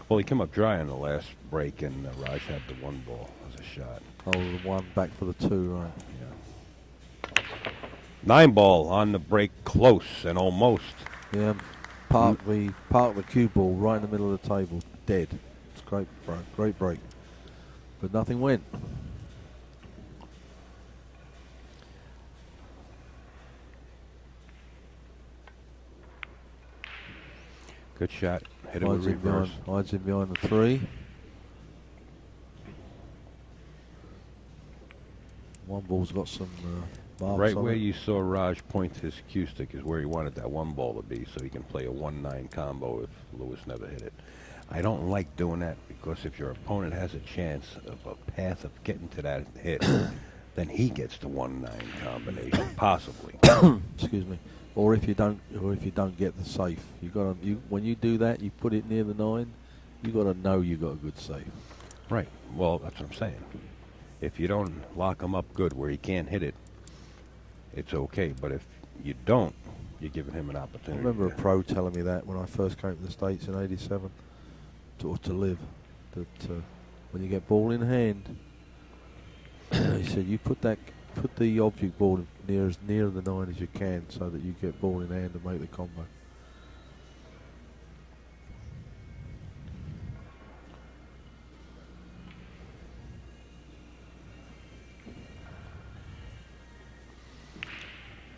Well, he came up dry on the last break, and Raj had the one ball as a shot. oh, the one back for the two, right? Yeah. 9 ball on the break, close and almost. Yeah, park the cue ball right in the middle of the table, dead. It's great break, but nothing went. Good shot. Hit it with reverse. Hides in behind the 3. One ball's got some marks Right on where it. you saw Raj point his cue stick is where he wanted that one ball to be, so he can play a 1-9 combo if Lewis never hit it. I don't like doing that because if your opponent has a chance of a path of getting to that hit, then he gets the 1-9 combination, possibly. Excuse me. Or if you don't get the safe, when you do that, you put it near the 9. You got to know you got a good safe. Right. Well, that's what I'm saying. If you don't lock him up good where he can't hit it, it's okay. But if you don't, you're giving him an I opportunity. remember a pro telling me that when I first came to the States in '87 to live, that when you get ball in hand, he said you put the object ball as near the 9 as you can so that you get ball in hand and make the combo.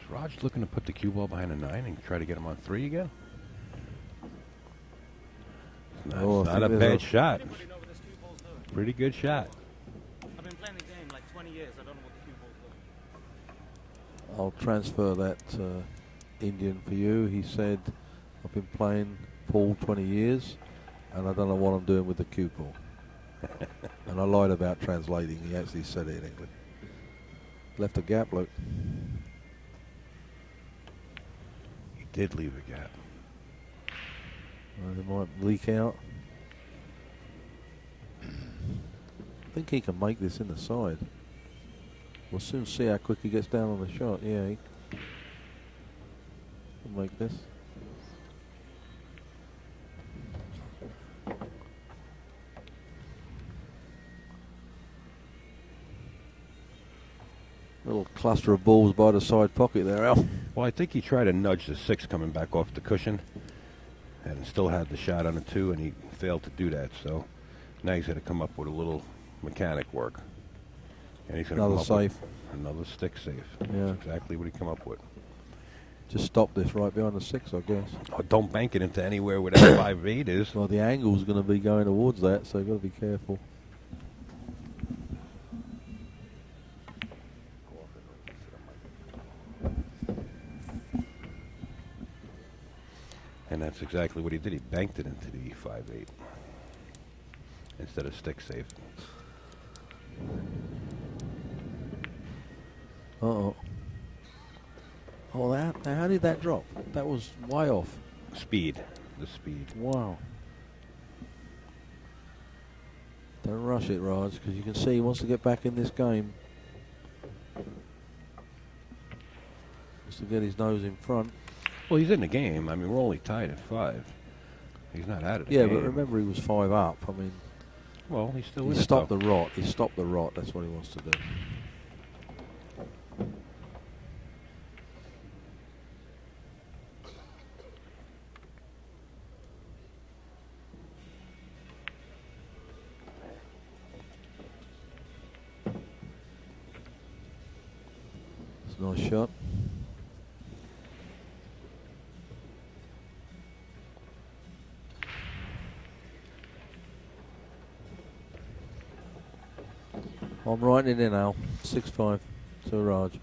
Is Raj looking to put the cue ball behind a 9 and try to get him on 3 again? It's not a bad shot. Pretty good shot. I've been playing the game like 20 years. I don't know what the cue ball's doing. I'll transfer that Indian for you. He said, I've been playing pool 20 years and I don't know what I'm doing with the cue ball. And I lied about translating. He actually said it in English. Left a gap, look. He did leave a gap. It might leak out. I think he can make this in the side. We'll soon see how quick he gets down on the shot. Yeah, he can make this. Little cluster of balls by the side pocket there, Al. Well, I think he tried to nudge the 6 coming back off the cushion and still had the shot on the 2, and he failed to do that. So now he's going to come up with a little mechanic work. And he's going to come Another up safe. with another stick safe. Yeah. That's exactly what he come up with. Just stop this right behind the 6, I guess. Oh, don't bank it into anywhere where that 5-8 is. Well, the angle's going to be going towards that, so you've got to be careful. And that's exactly what he did. He banked it into the 5-8 instead of stick safe. Uh-oh. Oh, how did that drop? That was way off. Speed. The speed. Wow. Don't rush it, Raj, because you can see he wants to get back in this game. Wants to get his nose in front. Well, he's in the game. I mean, we're only tied at 5. He's not out of the Yeah, game. but remember he was 5 up. I mean, well, he's still he in it, stopped though. the rot. He stopped the rot. That's what he wants to do. It's a nice shot. I'm writing it in now. 6-5 to Raj.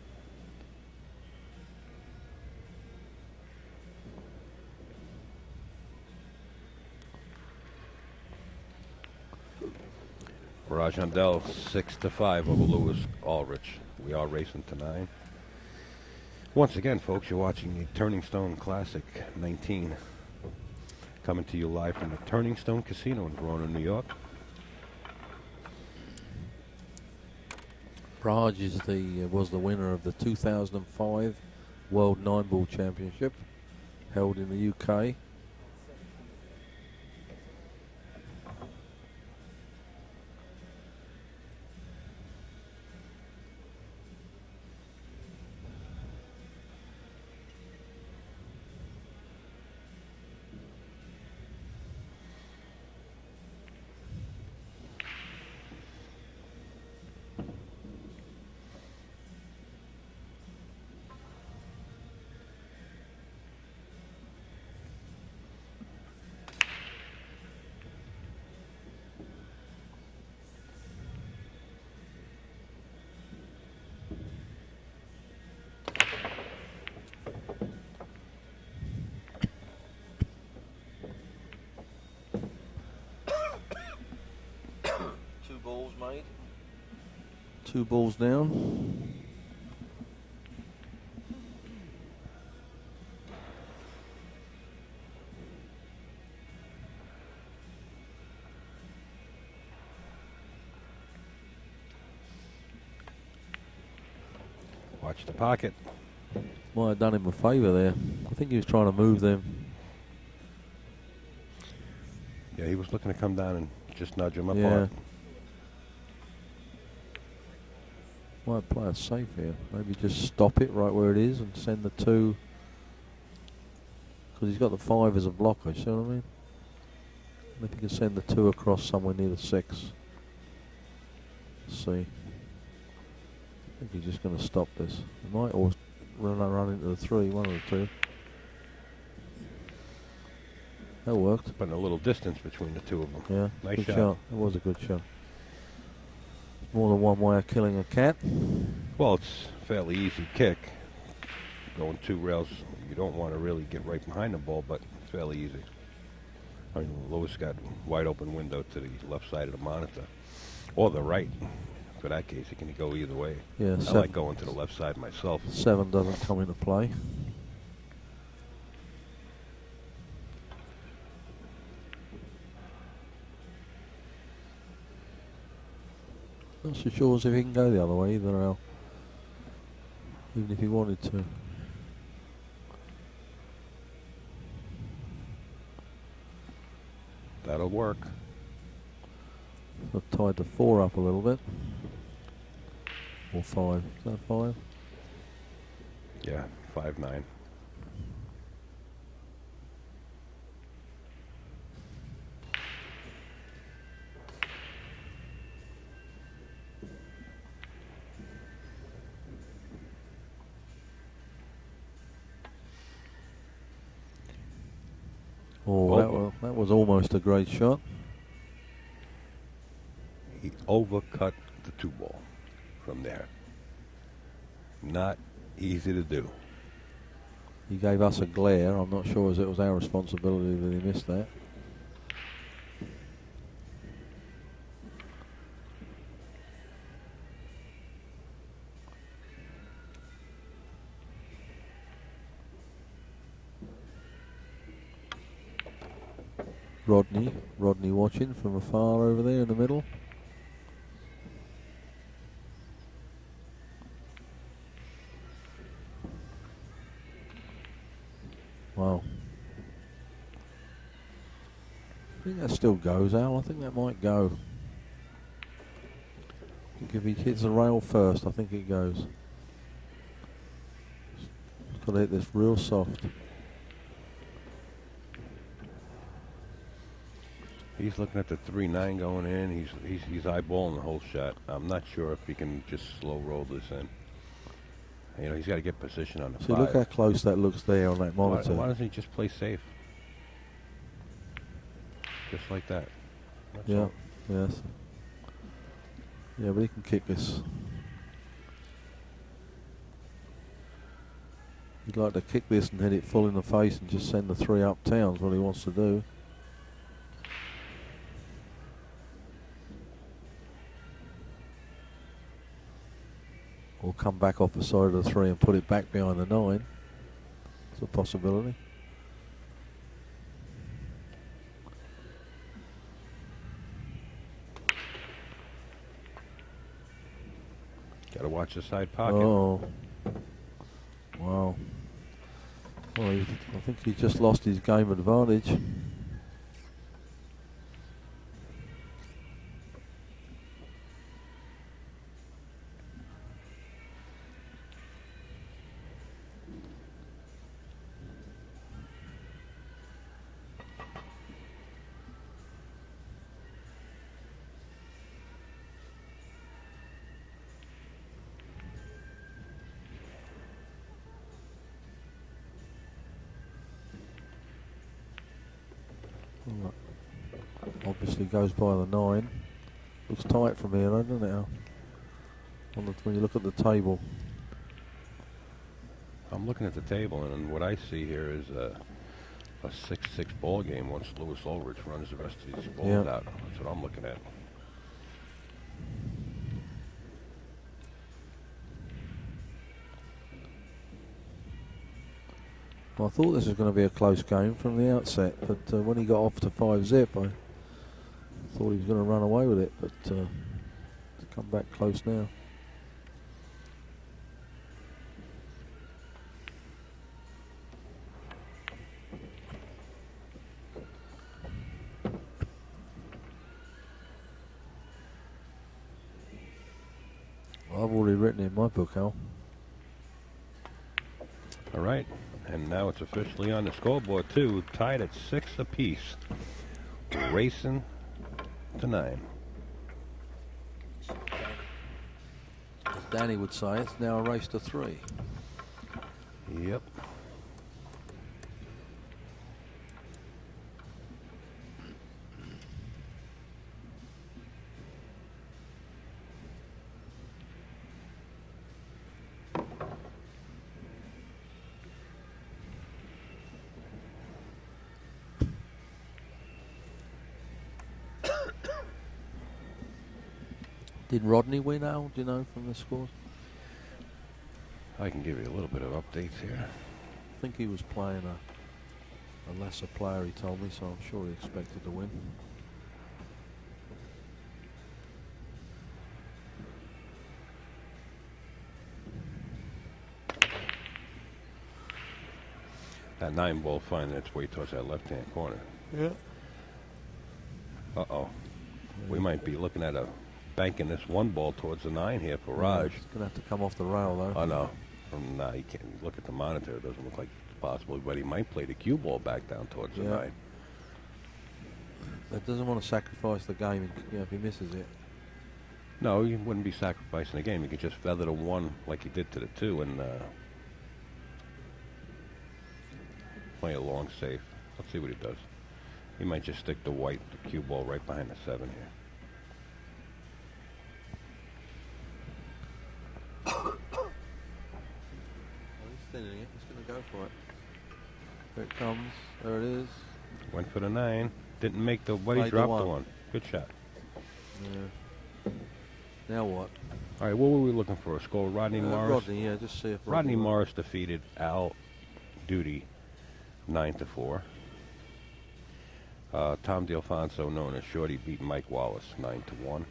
Raj Hundal 6-5 over Louie Ulrich. We are racing to 9. Once again, folks, you're watching the Turning Stone Classic 19, coming to you live from the Turning Stone Casino in Verona, New York. Raj is was the winner of the 2005 World 9-ball Championship held in the UK. Balls made. 2 balls down. Watch the pocket. Might have done him a favour there. I think he was trying to move them. Yeah, he was looking to come down and just nudge him apart. Yeah. Might play it safe here. Maybe just stop it right where it is and send the 2. Because he's got the 5 as a blocker, see what I mean? And if he can send the 2 across somewhere near the 6. Let's see. I think he's just going to stop this. He might always run into the 3, 1 or the 2. That worked. Putting a little distance between the 2 of them. Yeah, Nice good shot. It was a good shot. More than one way of killing a cat. Well, it's a fairly easy kick. Going 2 rails, you don't want to really get right behind the ball, but it's fairly easy. I mean, Louis got wide open window to the left side of the monitor, or the right. For that case, it can go either way. Yeah, I like going to the left side myself. 7 doesn't come into play. Not so sure as if he can go the other way either, Al. Even if he wanted to. That'll work. I've tied the 4 up a little bit. Or 5. Is that 5? Yeah, 5-9. Oh, that was almost a great shot. He overcut the 2 ball from there. Not easy to do. He gave us a glare. I'm not sure as it was our responsibility that he missed that. Rodney watching from afar over there in the middle. Wow. I think that still goes, Al. I think that might go. I think if he hits the rail first, I think it goes. Got to hit this real soft. He's looking at the 3-9 going in. He's eyeballing the whole shot. I'm not sure if he can just slow roll this in. You know, he's got to get position on the 5. Look how close that looks there on that monitor. Why doesn't he just play safe? Just like that. That's Yeah, all. yes. Yeah, but he can kick this. He'd like to kick this and hit it full in the face and just send the 3 uptown's what he wants to do. Or come back off the side of the 3 and put it back behind the 9. It's a possibility. Got to watch the side pocket. Oh. Wow. Well, I think he just lost his game advantage. Obviously goes by the 9. Looks tight from here, doesn't it, Al? When you look at the table. I'm looking at the table, and what I see here is a 6-6 ball game once Louie Ulrich runs the rest of these balls out. That's what I'm looking at. Well, I thought this was going to be a close game from the outset, but when he got off to 5-zip, I thought he was going to run away with it, but to come back close now. I've already written in my book, Al. All right, and now it's officially on the scoreboard too, tied at 6 apiece, racing to 9. As Danny would say, it's now a race to 3. Yep. Did Rodney win, Al? Do you know from the scores? I can give you a little bit of updates here. I think he was playing a lesser player, he told me, so I'm sure he expected to win. That 9 ball finding its way towards that left-hand corner. Yeah. Uh-oh. We might be looking at a banking this 1 ball towards the 9 here for Raj. It's going to have to come off the rail, though. Oh, no. Nah, you can't look at the monitor. It doesn't look like it's possible, but he might play the cue ball back down towards the 9. It doesn't want to sacrifice the game if he misses it. No, you wouldn't be sacrificing the game. You could just feather the 1 like he did to the 2 and play a long safe. Let's see what he does. He might just stick the white, the cue ball right behind the 7 here. He's going to go for it. There it comes. There it is. Went for the 9. Didn't make the... But he Played the dropped 1. the 1. Good shot. Yeah. Now what? All right, what were we looking for? A score? Rodney Morris? Rodney, yeah, just see if Rodney Morris defeated Al Duty 9-4. Tom DeAlfonso, known as Shorty, beat Mike Wallace 9-1.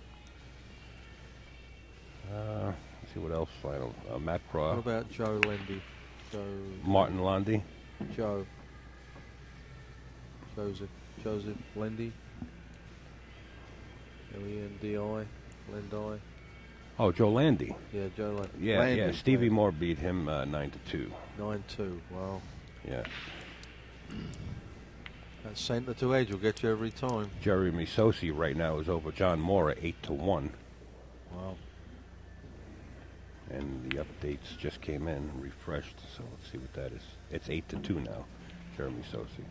Let's see what else. I don't. Matt Craw. What about Joe Lendy? Martin Lundy. Joseph Lendy. L-E-N-D-I. Lendi. Oh, Joe Landy. Yeah, Joe Landy. Yeah, Landy, yeah. Stevie Moore beat him 9-2. 9-2. Wow. Yeah. That centre to edge will get you every time. Jeremy Sosi right now is over John Mora 8-1. Wow. And the updates just came in, refreshed, so let's see what that is. It's 8-2 now, Jeremy Sosi.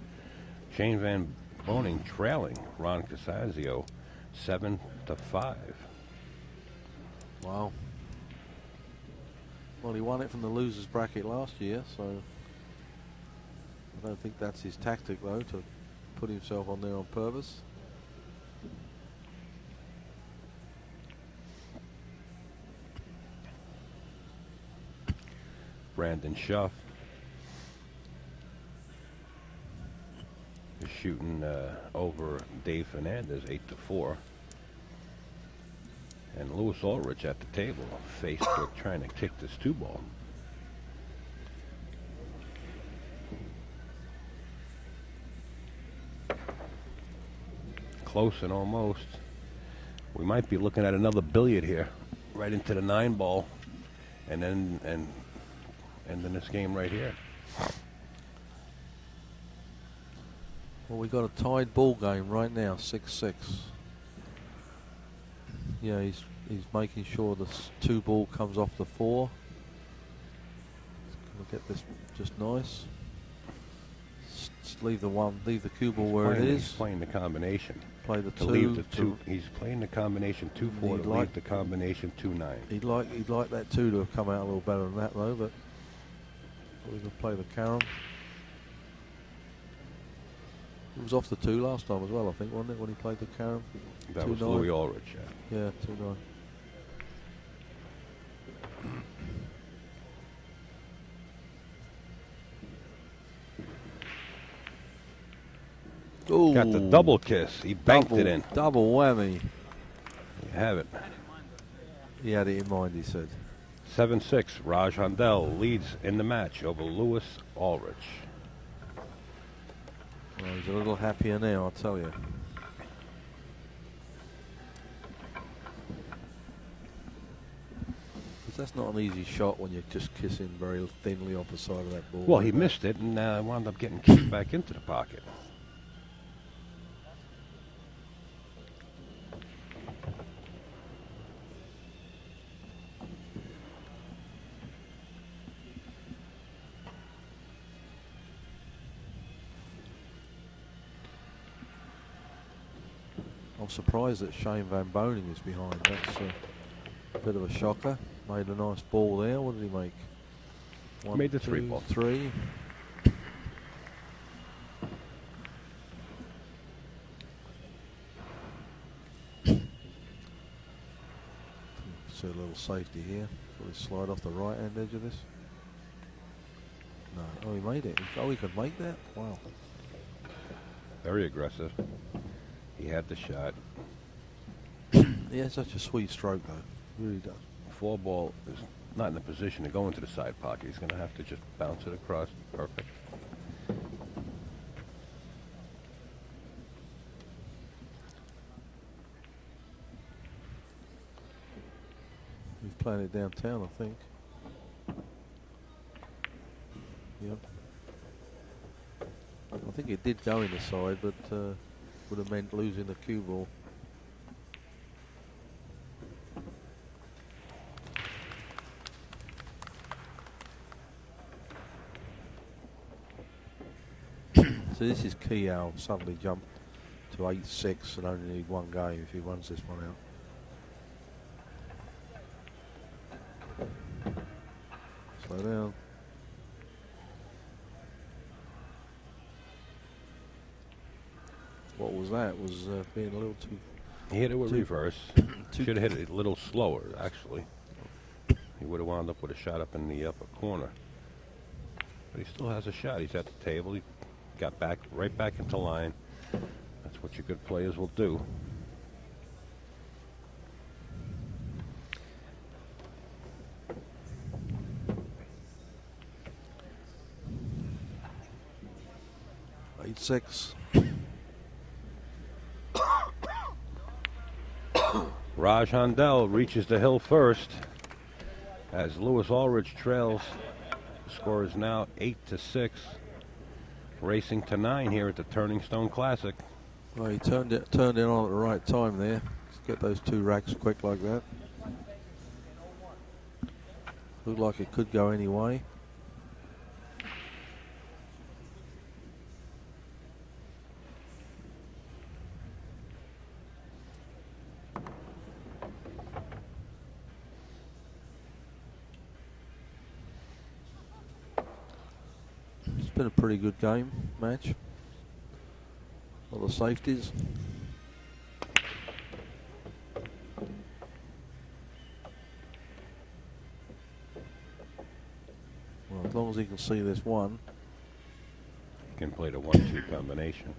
Shane Van Boning trailing Ron Casazio 7-5. Wow. Well, he won it from the losers bracket last year, so I don't think that's his tactic, though, to put himself on there on purpose. Brandon Schuff is shooting over Dave Fernandez 8-4. And Louie Ulrich at the table, faced with trying to kick this 2 ball. close and almost. We might be looking at another billiard here, right into the 9 ball, and then ending this game right here. Well, we got a tied ball game right now, 6-6. Yeah, he's making sure the 2 ball comes off the 4. Gonna get this just nice. Just leave the cue ball where it is. He's playing the combination. Play the To 2. leave the 2. He's playing the combination 2-4 to like leave the combination 2-9. He'd like that 2 to have come out a little better than that though, but we can play the carom. It was off the 2 last time as well, I think, wasn't it, when he played the carom? That was Louie Ulrich, yeah. Yeah, 2-9. Ooh, Got the double kiss. He banked it in. Double whammy. You have it. He had it in mind, he said. 7-6. Raj Hundal leads in the match over Louie Ulrich. Well, he's a little happier now, I'll tell you. That's not an easy shot when you're just kissing very thinly off the side of that ball. Well, he missed it and wound up getting kicked back into the pocket. I'm surprised that Shane Van Boning is behind. That's a bit of a shocker. Made a nice ball there. What did he make? Made the 3 ball. 3. See a little safety here. Will he slide off the right hand edge of this? No. Oh, he made it. Oh, he could make that? Wow. Very aggressive. He had the shot. He has such a sweet stroke, though. Really does. 4 ball is not in a position to go into the side pocket. He's going to have to just bounce it across. Perfect. He's playing it downtown, I think. Yep. I think it did go in the side, but would have meant losing the cue ball. So this is key. Al suddenly jump to 8-6 and only need 1 game if he runs this one out. Slow down. What was that? Was being a little too... He hit it with reverse. Should have hit it a little slower, actually. He would have wound up with a shot up in the upper corner. But he still has a shot. He's at the table. He got right back into line. That's what your good players will do. Eight, 6. Raj Hundal reaches the hill first as Louie Ulrich trails. The score is now 8-6. Racing to 9 here at the Turning Stone Classic. Well, he turned it on at the right time there. Let's get those 2 racks quick like that. Looked like it could go any way. It's been a pretty good match. All the safeties. Well, as long as he can see this one. He can play the 1-2 combination.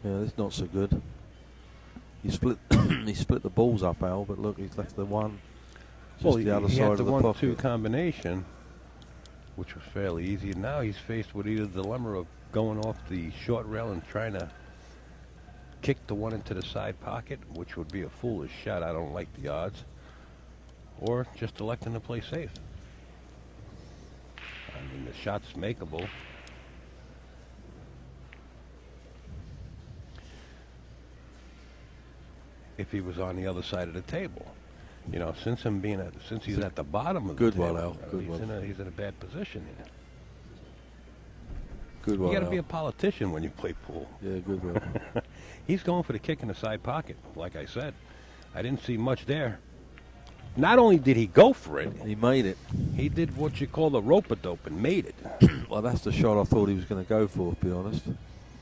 Yeah, that's not so good. He split he split the balls up, Al, but look, he's left the one just Well, the other he side had of the the 1-2 pocket. combination, which was fairly easy. Now he's faced with either the dilemma of going off the short rail and trying to kick the one into the side pocket, which would be a foolish shot. I don't like the odds. Or just electing to play safe. I mean, the shot's makeable. If he was on the other side of the table. You know, since he's at the bottom of Good the table, one, Al. Good he's one. he's in a bad position here. Good one. You got to Al. be a politician when you play pool. Yeah, good one. He's going for the kick in the side pocket. Like I said, I didn't see much there. Not only did he go for it, He made it. he did what you call the rope-a-dope and made it. Well, that's the shot I thought he was going to go for, to be honest.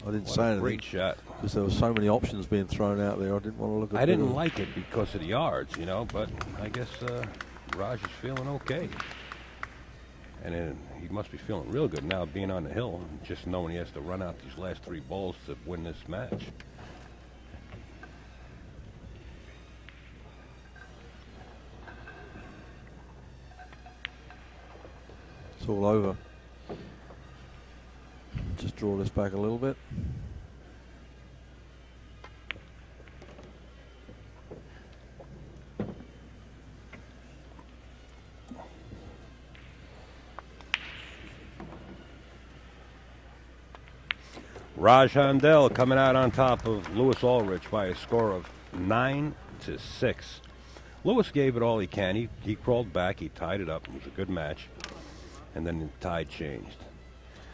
I didn't What say a anything great shot. because there were so many options being thrown out there. I didn't want to look at I didn't them. like it because of the yards, you know, but I guess Raj is feeling okay. And then he must be feeling real good now being on the hill, just knowing he has to run out these last 3 balls to win this match. It's all over. Just draw this back a little bit. Raj Hundal coming out on top of Louie Ulrich by a score of 9-6. Louis gave it all he can. He crawled back. He tied it up. It was a good match. And then the tide changed.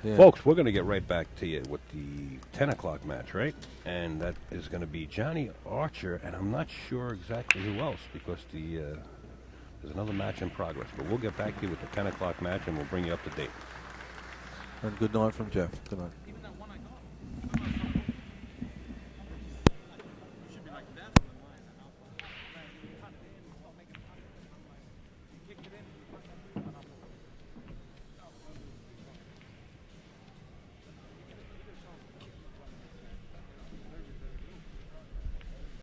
Yeah. Folks, we're going to get right back to you with the 10 o'clock match, right? And that is going to be Johnny Archer, and I'm not sure exactly who else because there's another match in progress. But we'll get back to you with the 10 o'clock match, and we'll bring you up to date. And good night from Jeff. Good night.